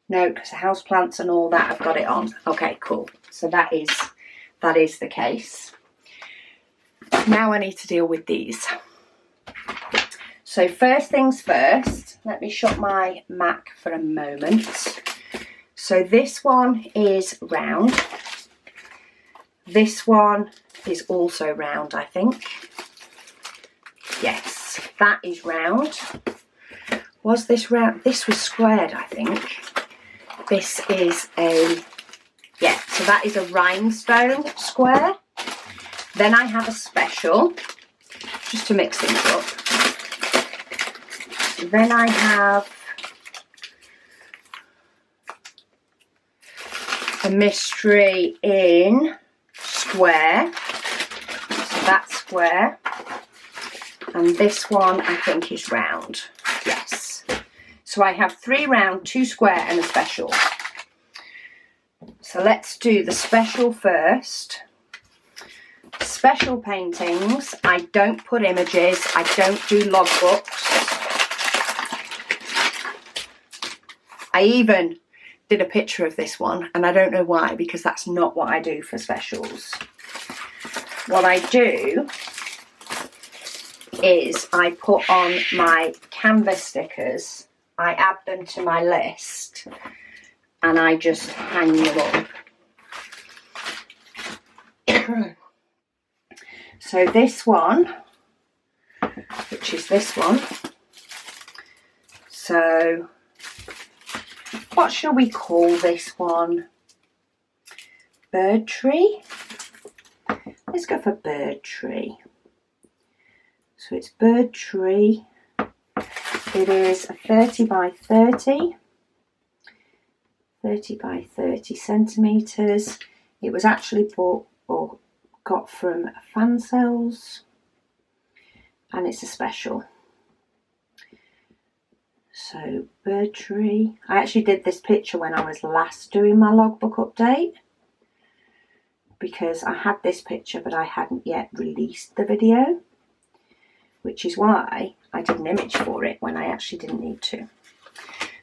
No, because the houseplants and all that, I've got it on. Okay, cool. So that is the case. Now I need to deal with these. So first things first, let me shut my Mac for a moment. So this one is round. This one is also round, I think. Yes, that is round. Was this round? This was squared, I think. This is a, yeah, so that is a rhinestone square. Then I have a special, just to mix things up. Then I have a mystery in square. So that's square. And this one I think is round. Yes. So I have 3 round, 2 square and a special. So let's do the special first. Special paintings, I don't put images, I don't do logbooks. I even did a picture of this one, and I don't know why, because that's not what I do for specials. What I do is I put on my canvas stickers, I add them to my list, and I just hang them up. So this one, which is this one, so what shall we call this one? Bird tree? Let's go for bird tree. So it's bird tree. It is a 30 by 30. 30 by 30 centimetres. It was actually bought or got from fan sales, and it's a special. So bird tree. I actually did this picture when I was last doing my logbook update, because I had this picture but I hadn't yet released the video, which is why I did an image for it when I actually didn't need to.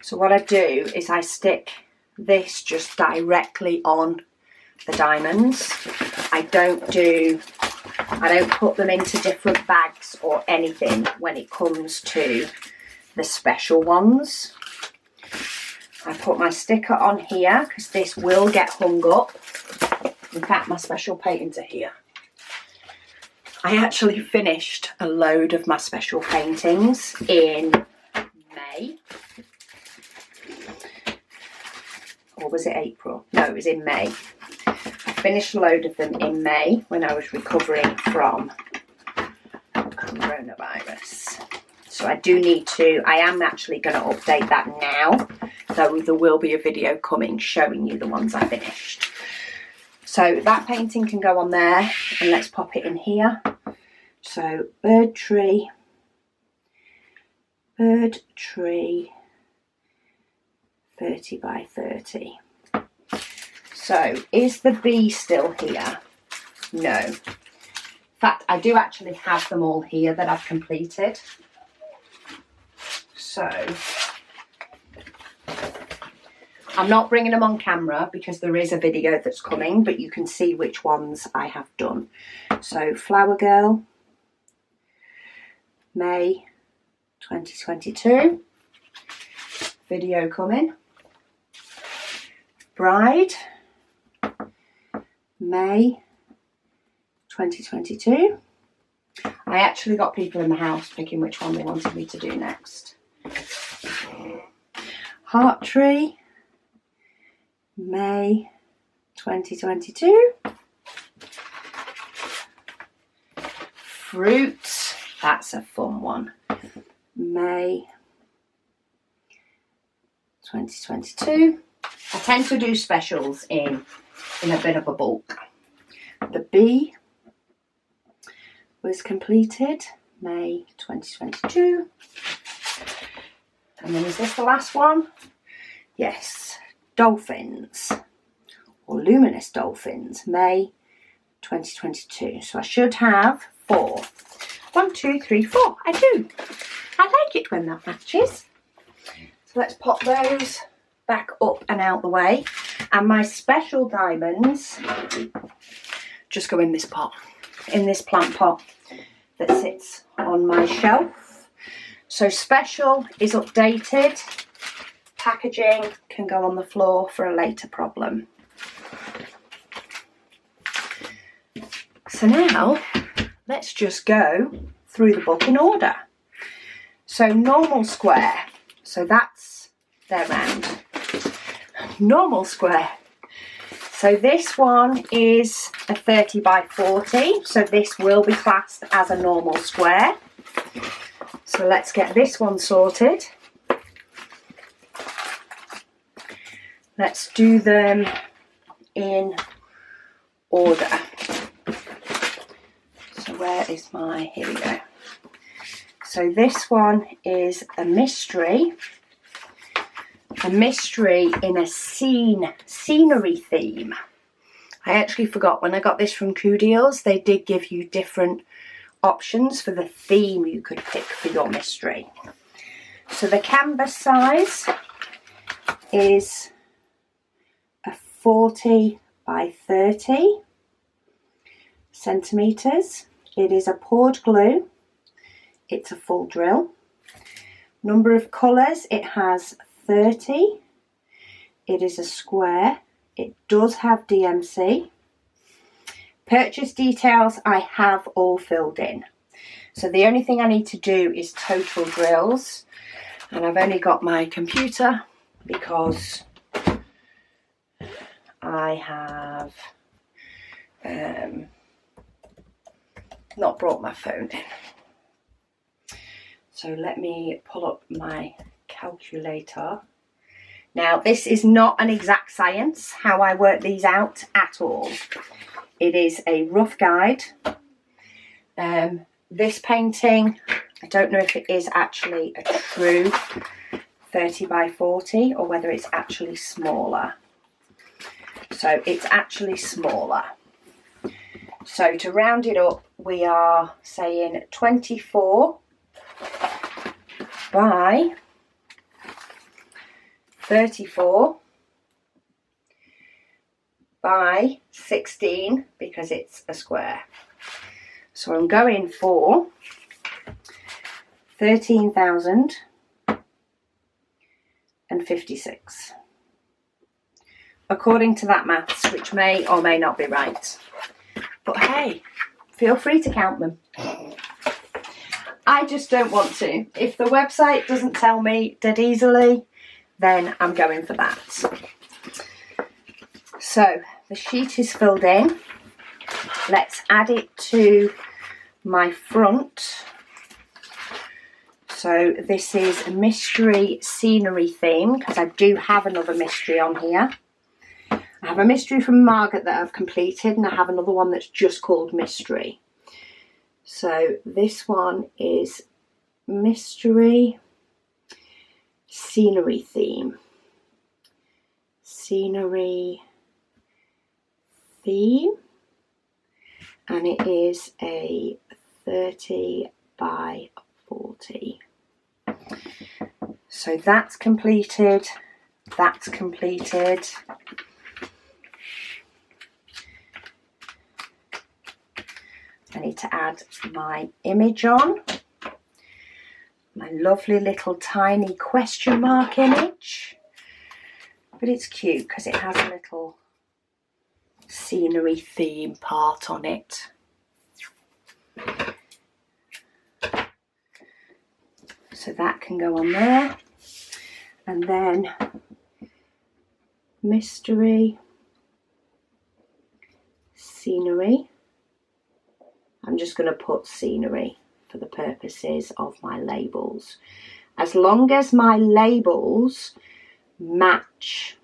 So what I do is I stick this just directly on the diamonds. I don't put them into different bags or anything when it comes to the special ones. I put my sticker on here because this will get hung up. In fact, my special paintings are here. I actually finished a load of my special paintings in May. Or was it April? No, it was in May. I finished a load of them in May when I was recovering from coronavirus. So I am actually going to update that now. So there will be a video coming showing you the ones I finished. So that painting can go on there, and let's pop it in here. So bird tree, 30 by 30. So is the bee still here? No. In fact, I do actually have them all here that I've completed. So I'm not bringing them on camera because there is a video that's coming, but you can see which ones I have done. So Flower Girl, May 2022, video coming. Bride, May 2022. I actually got people in the house picking which one they wanted me to do next. Heart Tree, May 2022. Fruit, that's a fun one. May 2022. I tend to do specials in a bit of a bulk. The bee was completed May 2022. And then is this the last one? Yes, dolphins, or luminous dolphins, May 2022. So I should have 4. 1, 2, 3, 4. I do. I like it when that matches. So let's pop those back up and out the way. And my special diamonds just go in this pot, in this plant pot that sits on my shelf. So special is updated. Packaging can go on the floor for a later problem. So now let's just go through the book in order. So normal square, so that's their round. Normal square. So this one is a 30 by 40, so this will be classed as a normal square. So let's get this one sorted. Let's do them in order. So where is my, here we go. So this one is a mystery in a scenery theme. I actually forgot, when I got this from Coodials, they did give you different options for the theme you could pick for your mystery. So the canvas size is a 40 by 30 centimetres. It is a poured glue. It's a full drill. Number of colours, it has 30. It is a square. It does have DMC. Purchase details I have all filled in. So the only thing I need to do is total drills. And I've only got my computer because I have not brought my phone in. So let me pull up my calculator. Now, this is not an exact science, how I work these out at all. It is a rough guide. This painting, I don't know if it is actually a true 30 by 40 or whether it's actually smaller. So it's actually smaller. So to round it up, we are saying 24 by 34 by 16 because it's a square. So I'm going for 13,056 according to that maths, which may or may not be right. But hey, feel free to count them. I just don't want to. If the website doesn't tell me dead easily, then I'm going for that. So the sheet is filled in. Let's add it to my front. So this is a mystery scenery theme because I do have another mystery on here. I have a mystery from Margaret that I've completed, and I have another one that's just called Mystery. So this one is Mystery Scenery Theme. Scenery Theme. And it is a 30 by 40. So that's completed. That's completed. I need to add my image on, my lovely little tiny question mark image, but it's cute because it has a little scenery theme part on it. So that can go on there, and then mystery scenery. I'm just going to put scenery for the purposes of my labels. As long as my labels match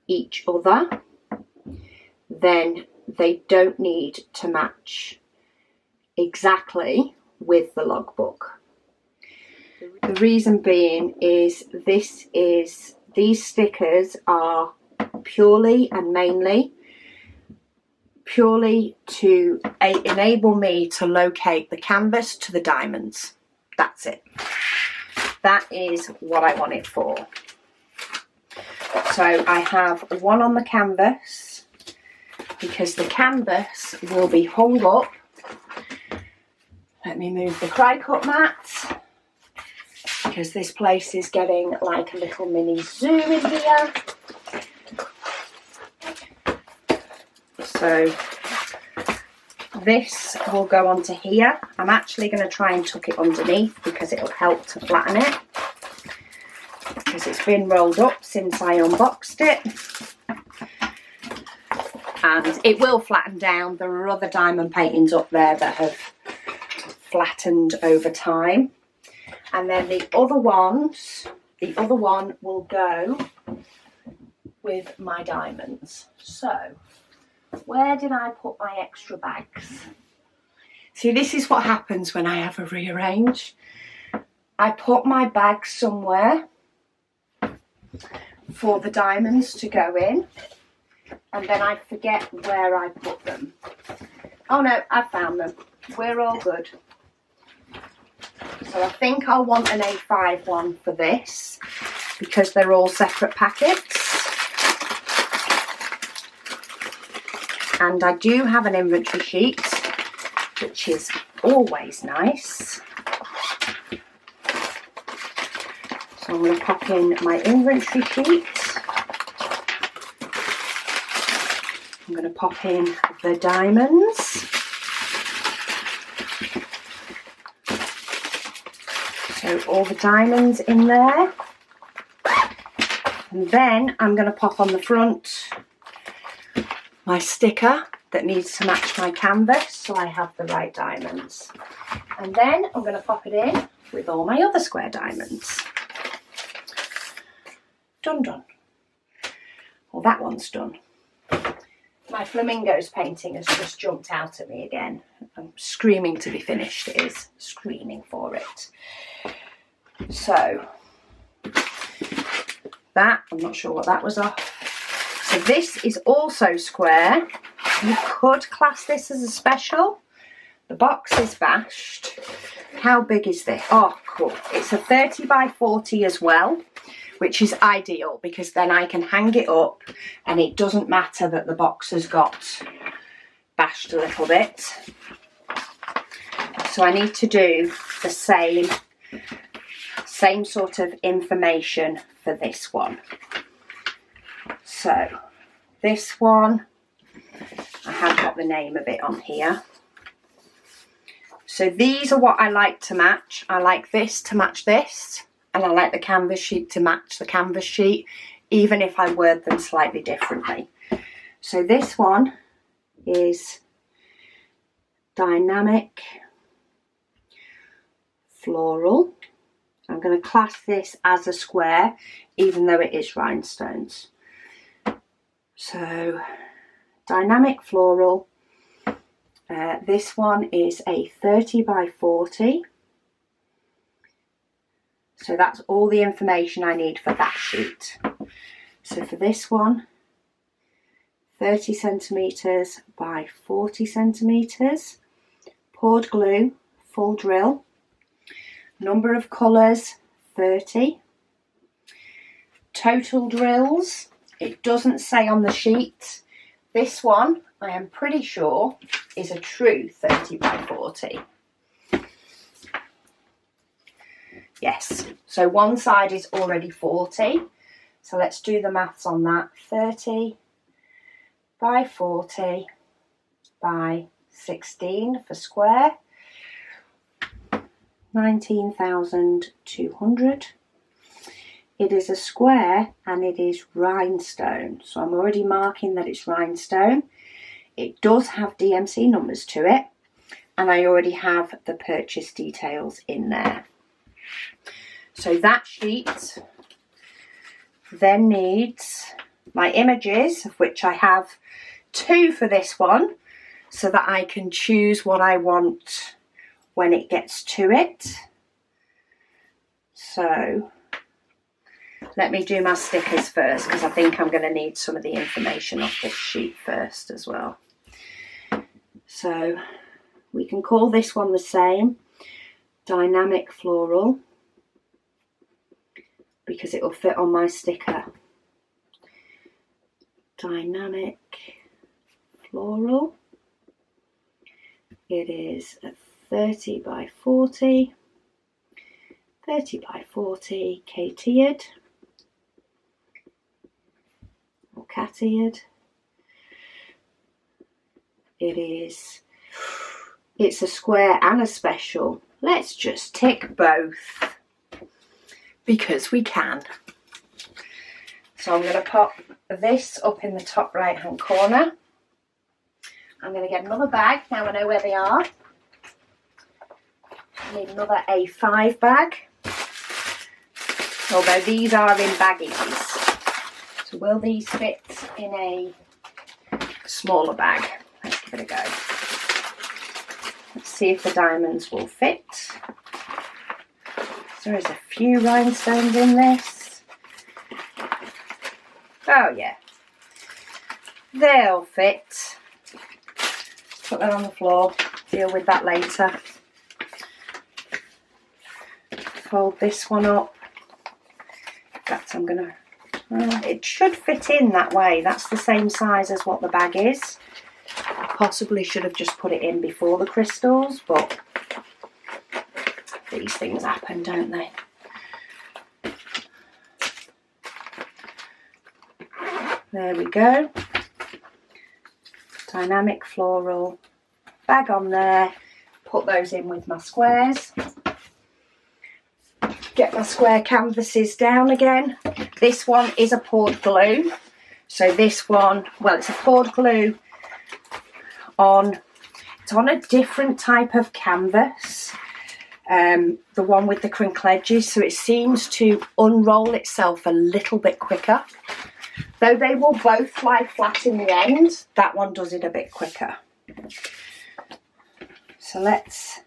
each other, then they don't need to match exactly with the logbook. The reason being is these stickers are purely and mainly to enable me to locate the canvas to the diamonds. That's it. That is what I want it for. So I have one on the canvas because the canvas will be hung up. Let me move the cry cut mat because this place is getting like a little mini zoo in here. So this will go onto here. I'm actually going to try and tuck it underneath because it'll help to flatten it, because it's been rolled up since I unboxed it, and it will flatten down. There are other diamond paintings up there that have flattened over time, and then the other one will go with my diamonds. So where did I put my extra bags? See, this is what happens when I have a rearrange. I put my bags somewhere for the diamonds to go in, and then I forget where I put them. Oh no, I found them. We're all good. So I think I'll want an A5 one for this because they're all separate packets. And I do have an inventory sheet, which is always nice. So I'm going to pop in my inventory sheet. I'm going to pop in the diamonds. So all the diamonds in there. And then I'm going to pop on the front my sticker that needs to match my canvas so I have the right diamonds. And then I'm going to pop it in with all my other square diamonds. Done, done. Well, that one's done. My flamingos painting has just jumped out at me again. I'm screaming to be finished. It is screaming for it. So That, I'm not sure what that was off. So this is also square. You could class this as a special. The box is bashed. How big is this? Oh, cool. It's a 30 by 40 as well, which is ideal because then I can hang it up and it doesn't matter that the box has got bashed a little bit. So I need to do the same sort of information for this one. So this one, I have got the name of it on here. So these are what I like to match. I like this to match this, and I like the canvas sheet to match the canvas sheet, even if I word them slightly differently. So this one is Dynamic Floral. I'm going to class this as a square, even though it is rhinestones. So Dynamic Floral. This one is a 30 by 40. So that's all the information I need for that sheet. So for this one, 30 centimetres by 40 centimetres. Poured glue, full drill. Number of colours, 30. Total drills, it doesn't say on the sheet. This one, I am pretty sure, is a true 30 by 40. Yes, so one side is already 40. So let's do the maths on that. 30 by 40 by 16 for square. 19,200. It is a square and it is rhinestone. So I'm already marking that it's rhinestone. It does have DMC numbers to it, and I already have the purchase details in there. So that sheet then needs my images, of which I have 2 for this one, so that I can choose what I want when it gets to it. So let me do my stickers first, because I think I'm going to need some of the information off this sheet first as well. So we can call this one the same, Dynamic Floral, because it will fit on my sticker. Dynamic Floral. It is a 30 by 40, 30 by 40 K-tiered or cat-eared. It's a square and a special. Let's just tick both because we can. So I'm going to pop this up in the top right hand corner. I'm going to get another bag, now I know where they are. I need another A5 bag, although these are in baggies. So will these fit in a smaller bag? Let's give it a go. Let's see if the diamonds will fit. There is a few rhinestones in this. Oh yeah, they'll fit. Put that on the floor, deal with that later. Fold this one up. In fact, I'm gonna, it should fit in that way. That's the same size as what the bag is. I possibly should have just put it in before the crystals, but these things happen, don't they? There we go. Dynamic Floral bag on there. Put those in with my squares. Get my square canvases down again. This one is a poured glue. So this one, well, it's a poured glue on, it's on a different type of canvas. The one with the crinkle edges, so it seems to unroll itself a little bit quicker. Though they will both lie flat in the end, that one does it a bit quicker. So let's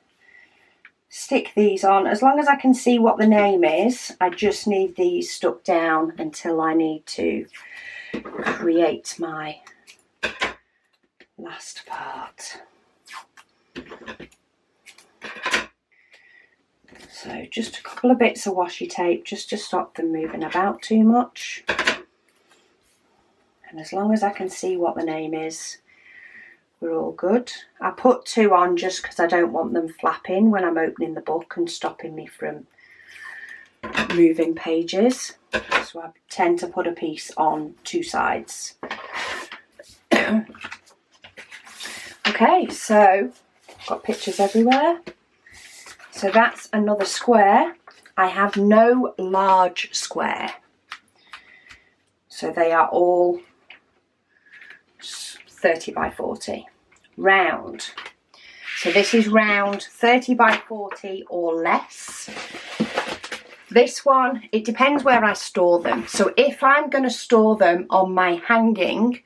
stick these on. As long as I can see what the name is, I just need these stuck down until I need to create my last part. So just a couple of bits of washi tape just to stop them moving about too much. And as long as I can see what the name is, we're all good. I put 2 on just because I don't want them flapping when I'm opening the book and stopping me from moving pages. So I tend to put a piece on 2 sides. Okay, so got pictures everywhere. So that's another square. I have no large square. So they are all 30 by 40. Round. So this is round 30 by 40 or less. This one, it depends where I store them. So if I'm going to store them on my hanging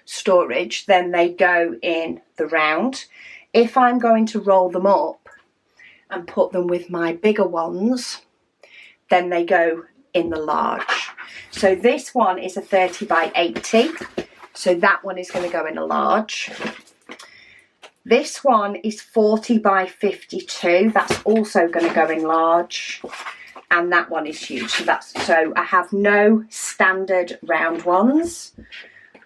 storage, then they go in the round. If I'm going to roll them up and put them with my bigger ones, then they go in the large. So this one is a 30 by 80. So that one is going to go in a large. This one is 40 by 52. That's also going to go in large. And that one is huge. So I have no standard round ones.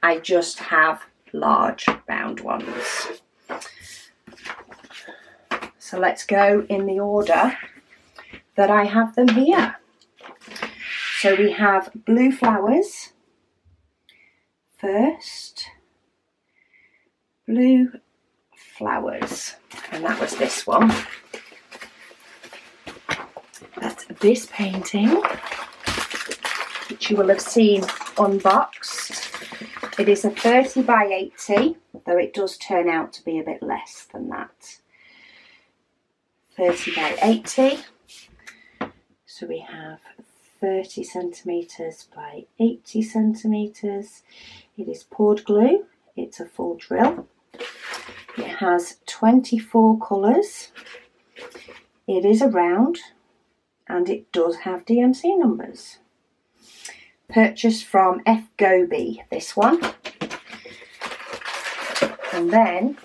I just have large round ones. So let's go in the order that I have them here. So we have blue flowers first. Blue flowers. And that was this one. That's this painting, which you will have seen unboxed. It is a 30 by 80, though it does turn out to be a bit less than that. 30 by 80. So we have 30 centimetres by 80 centimetres. It is poured glue. It's a full drill. It has 24 colours. It is a round. And it does have DMC numbers. Purchased from F. Goby, this one. And then,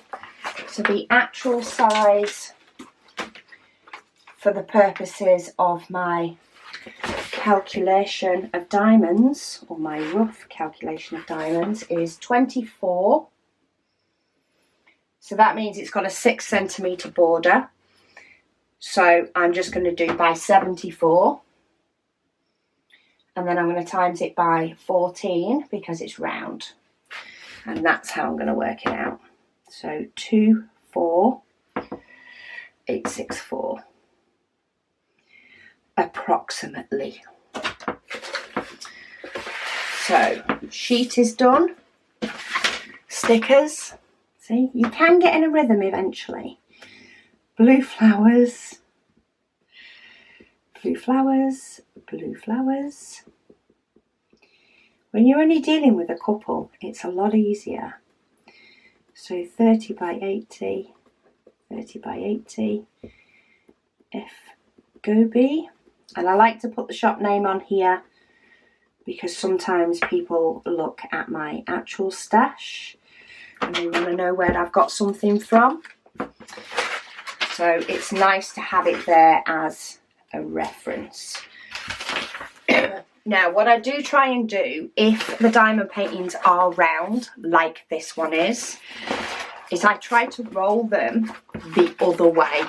so the actual size for the purposes of my calculation of diamonds, or my rough calculation of diamonds, is 24. So that means it's got a 6 centimetre border. So I'm just going to do by 74, and then I'm going to times it by 14 because it's round, and that's how I'm going to work it out. So 24864 approximately. So sheet is done. Stickers. See, you can get in a rhythm eventually. Blue flowers, blue flowers, blue flowers. When you're only dealing with a couple, it's a lot easier. So 30 by 80, 30 by 80, F. Goby. And I like to put the shop name on here because sometimes people look at my actual stash and they want to know where I've got something from. So it's nice to have it there as a reference. Now, what I do try and do, if the diamond paintings are round, like this one is I try to roll them the other way.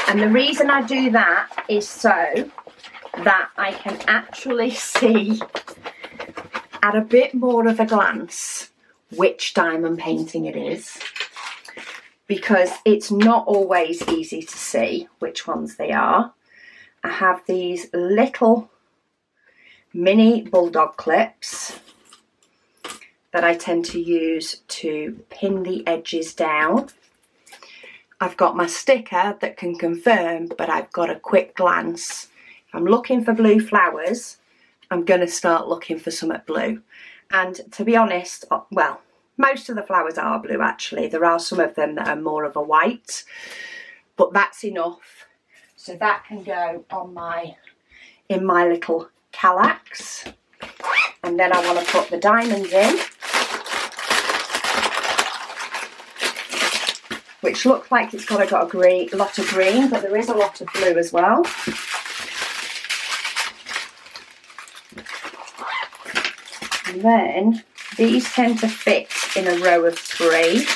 And the reason I do that is so that I can actually see at a bit more of a glance which diamond painting it is. Because it's not always easy to see which ones they are. I have these little mini bulldog clips that I tend to use to pin the edges down. I've got my sticker that can confirm, but I've got a quick glance. If I'm looking for blue flowers, I'm going to start looking for some at blue. And to be honest, well, most of the flowers are blue actually. There are some of them that are more of a white. but that's enough. So that can go on in my little Kallax. And then I want to put the diamonds in, which looks like it's got a lot of green, but there is a lot of blue as well. And then these tend to fit in a row of 3.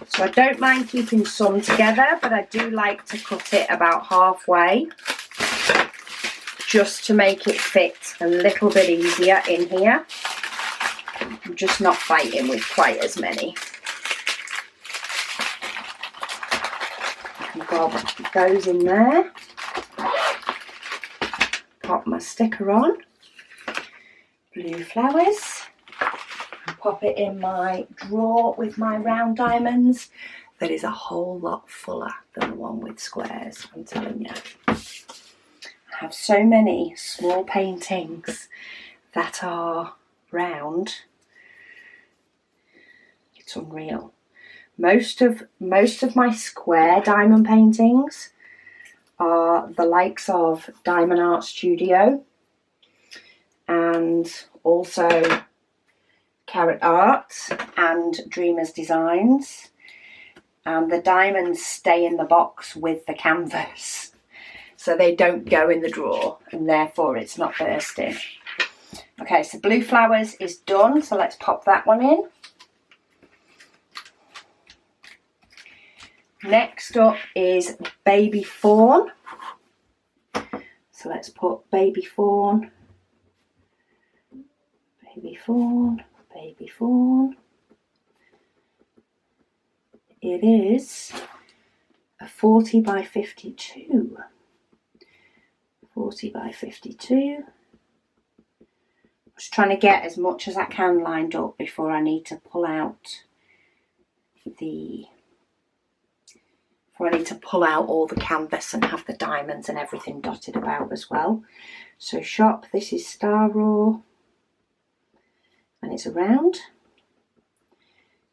So I don't mind keeping some together, but I do like to cut it about halfway, just to make it fit a little bit easier in here. I'm just not fighting with quite as many. I can bob those in there. Pop my sticker on. Blue flowers. And pop it in my drawer with my round diamonds. That is a whole lot fuller than the one with squares, I'm telling you. I have so many small paintings that are round. It's unreal. Most of my square diamond paintings are the likes of Diamond Art Studio and also Carrot Art and Dreamers Designs, and the diamonds stay in the box with the canvas. So they don't go in the drawer, and therefore it's not bursting. Okay, so blue flowers is done, so let's pop that one in. Next up is baby fawn. So let's put baby fawn, baby fawn, baby fawn. It is a 40 by 52. 40 by 52. Just trying to get as much as I can lined up before I need to pull out all the canvas and have the diamonds and everything dotted about as well. So shop, this is Star Raw, and it's a round.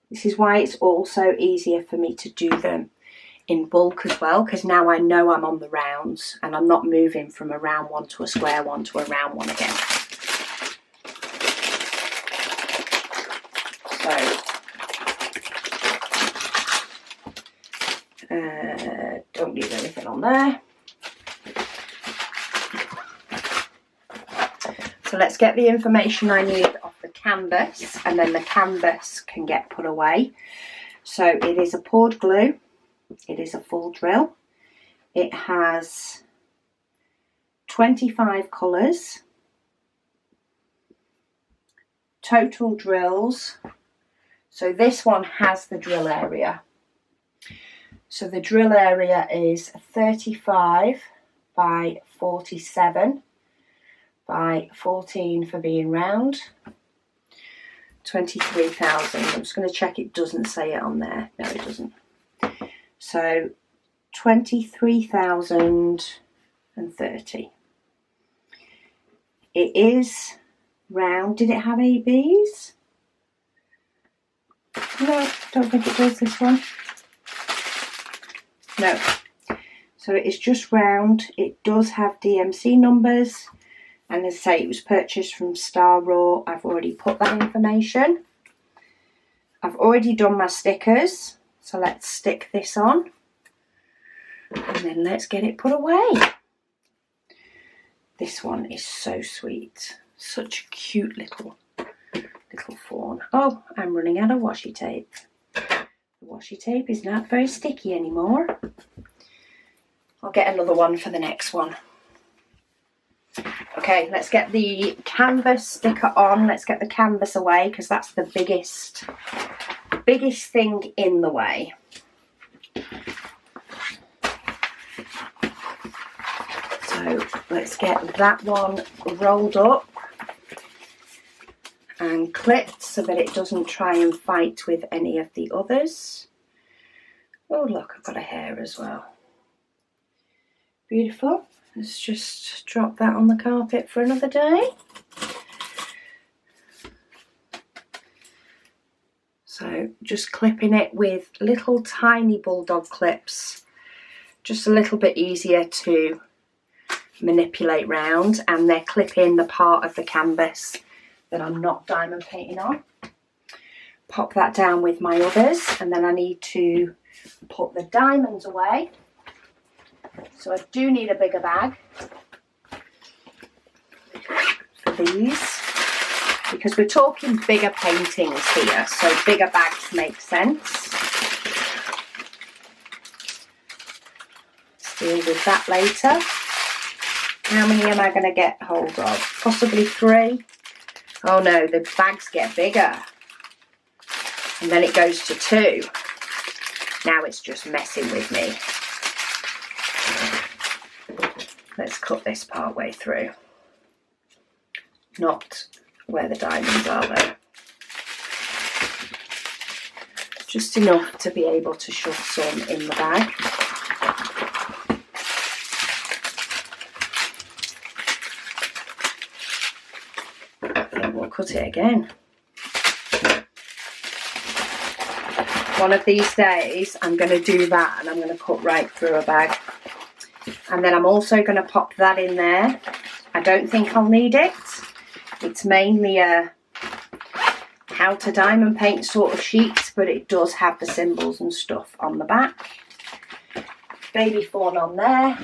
This is why it's also easier for me to do them in bulk as well, because now I know I'm on the rounds and I'm not moving from a round one to a square one to a round one again. So don't leave anything on there. So let's get the information I need off the canvas, and then the canvas can get put away. So it is a poured glue. It is a full drill. It has 25 colours. Total drills. So this one has the drill area. So the drill area is 35 by 47 by 14 for being round. 23,000. I'm just going to check it doesn't say it on there. No, it doesn't. So 23,030. It is round. Did it have ABs? No, I don't think it does, this one. No. So it is just round. It does have DMC numbers. And as I say, it was purchased from Star Raw. I've already put that information. I've already done my stickers. So let's stick this on. And then let's get it put away. This one is so sweet. Such a cute little fawn. Oh, I'm running out of washi tape. The washi tape is not very sticky anymore. I'll get another one for the next one. Okay, let's get the canvas sticker on. Let's get the canvas away, because that's the biggest thing in the way. So let's get that one rolled up and clipped so that it doesn't try and fight with any of the others. Oh look, I've got a hair as well. Beautiful. Let's just drop that on the carpet for another day. So just clipping it with little tiny bulldog clips, just a little bit easier to manipulate round, and they're clipping the part of the canvas that I'm not diamond painting on. Pop that down with my others, and then I need to put the diamonds away. So I do need a bigger bag for these, because we're talking bigger paintings here, so bigger bags make sense. Let's deal with that later. How many am I going to get hold of? Possibly 3. Oh no, the bags get bigger. And then it goes to 2. Now it's just messing with me. Let's cut this part way through. Not where the diamonds are though. Just enough to be able to shove some in the bag. And we'll cut it again. One of these days I'm going to do that, and I'm going to cut right through a bag. And then I'm also going to pop that in there. I don't think I'll need it. It's mainly a how to diamond paint sort of sheet, but it does have the symbols and stuff on the back. Baby fawn on there.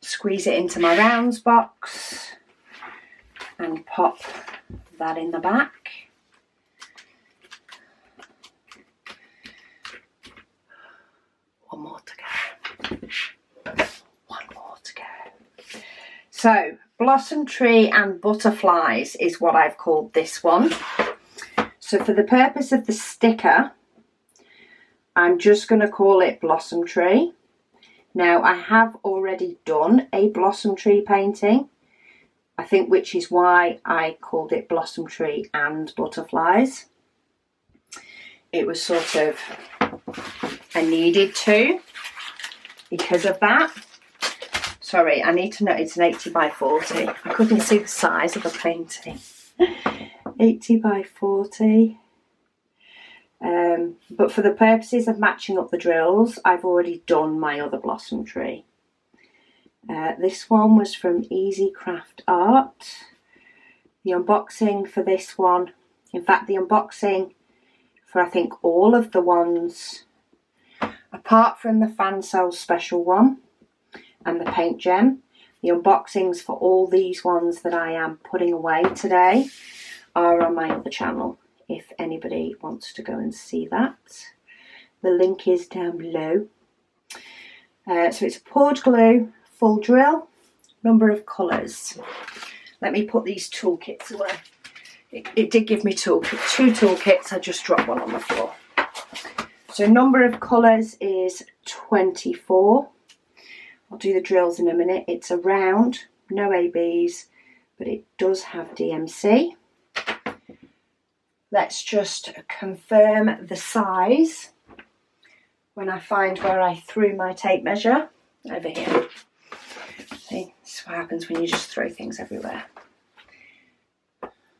Squeeze it into my rounds box and pop that in the back. One more to go. One more to go. So, blossom tree and butterflies is what I've called this one. So for the purpose of the sticker, I'm just going to call it blossom tree. Now I have already done a blossom tree painting, I think, which is why I called it blossom tree and butterflies. It was sort of, I needed to because of that. Sorry, I need to know it's an 80 by 40. I couldn't see the size of the painting. 80 by 40. But for the purposes of matching up the drills, I've already done my other blossom tree. This one was from Easy Craft Art. The unboxing for this one, in fact the unboxing for I think all of the ones, apart from the fan sale special one and the paint gem, the unboxings for all these ones that I am putting away today are on my other channel, if anybody wants to go and see that. The link is down below. So it's a poured glue, full drill, number of colours. Let me put these toolkits away. It did give me two toolkits, I just dropped one on the floor. So number of colours is 24. I'll do the drills in a minute. It's a round, no ABs, but it does have DMC. Let's just confirm the size when I find where I threw my tape measure. Over here. See, this is what happens when you just throw things everywhere.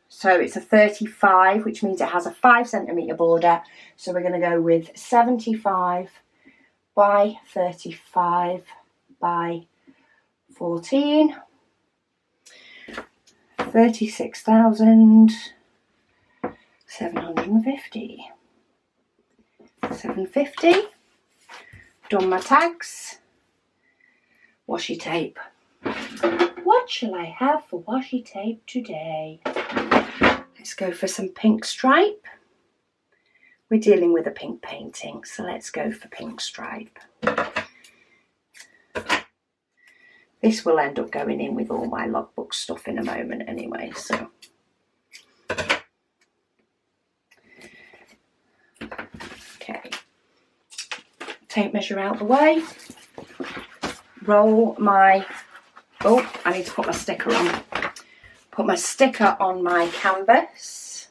So it's a 35, which means it has a 5 centimetre border. So we're going to go with 75 by 35 by 14. 36,750. 750. Done my tags. Washi tape. What shall I have for washi tape today? Let's go for some pink stripe. We're dealing with a pink painting, so let's go for pink stripe. This will end up going in with all my logbook stuff in a moment anyway, so. Okay. Tape measure out the way. Roll my, oh, I need to put my sticker on. Put my sticker on my canvas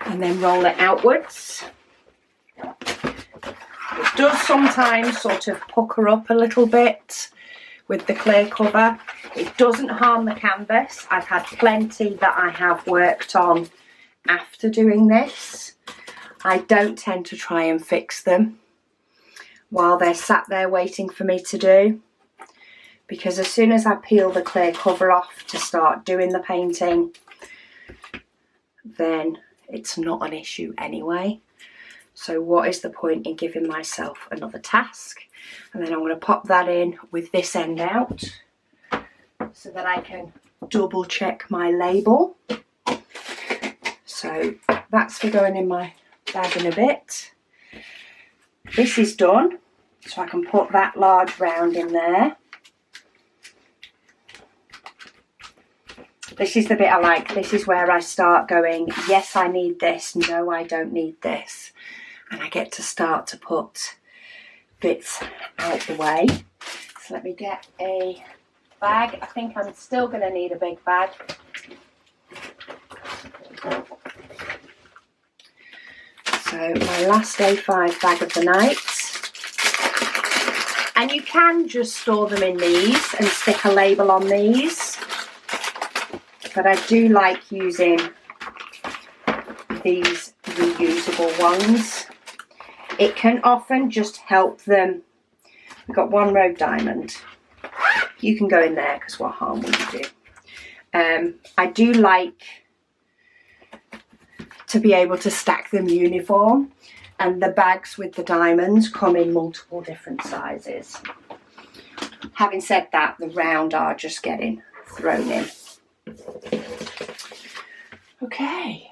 and then roll it outwards. It does sometimes sort of pucker up a little bit with the clear cover. It doesn't harm the canvas. I've had plenty that I have worked on after doing this. I don't tend to try and fix them while they're sat there waiting for me to do, because as soon as I peel the clear cover off to start doing the painting, then it's not an issue anyway. So what is the point in giving myself another task? And then I'm going to pop that in with this end out so that I can double check my label. So that's for going in my bag in a bit. This is done, so I can put that large round in there. This is the bit I like. This is where I start going, yes, I need this, no, I don't need this. And I get to start to put bits out the way. So let me get a bag. I think I'm still going to need a big bag. So my last A5 bag of the night. And you can just store them in these and stick a label on these. But I do like using these reusable ones. It can often just help them. We've got one rogue diamond. You can go in there because what harm will you do? I do like to be able to stack them uniform, and the bags with the diamonds come in multiple different sizes. Having said that, the round are just getting thrown in. Okay,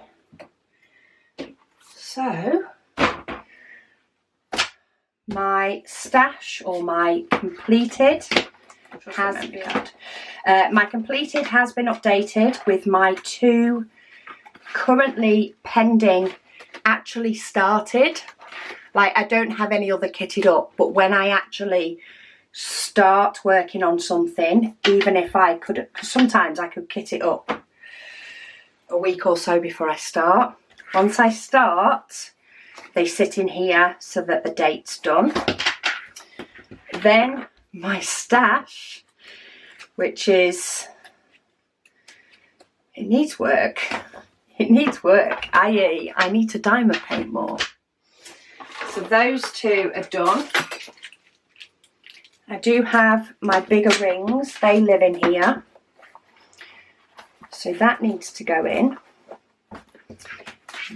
so my stash, or my completed, has been updated with my 2 currently pending actually started. Like, I don't have any other kitted up, but when I actually start working on something, even if I could, because sometimes I could kit it up a week or so before I start. Once I start, they sit in here so that the date's done. Then my stash, which is, it needs work. It needs work, i.e. I need to diamond paint more. So those 2 are done. I do have my bigger rings, they live in here. So that needs to go in.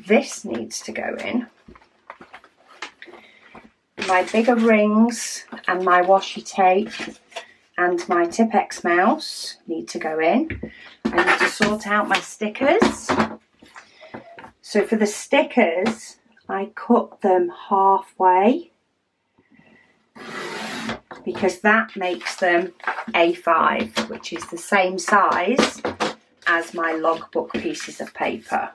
This needs to go in. My bigger rings and my washi tape and my Tipex mouse need to go in. I need to sort out my stickers. So for the stickers, I cut them halfway because that makes them A5, which is the same size as my logbook pieces of paper.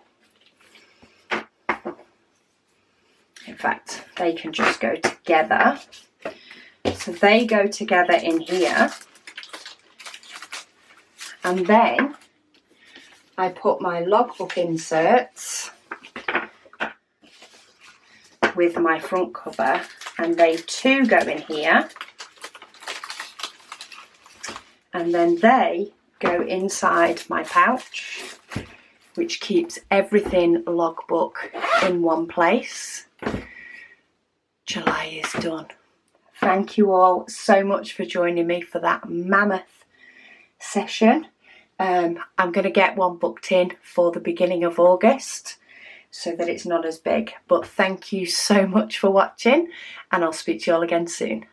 In fact, they can just go together. So they go together in here. And then I put my logbook inserts with my front cover, and they too go in here. And then they go inside my pouch, which keeps everything logbook in one place. July is done. Thank you all so much for joining me for that mammoth session. I'm going to get one booked in for the beginning of August so that it's not as big. But thank you so much for watching, and I'll speak to you all again soon.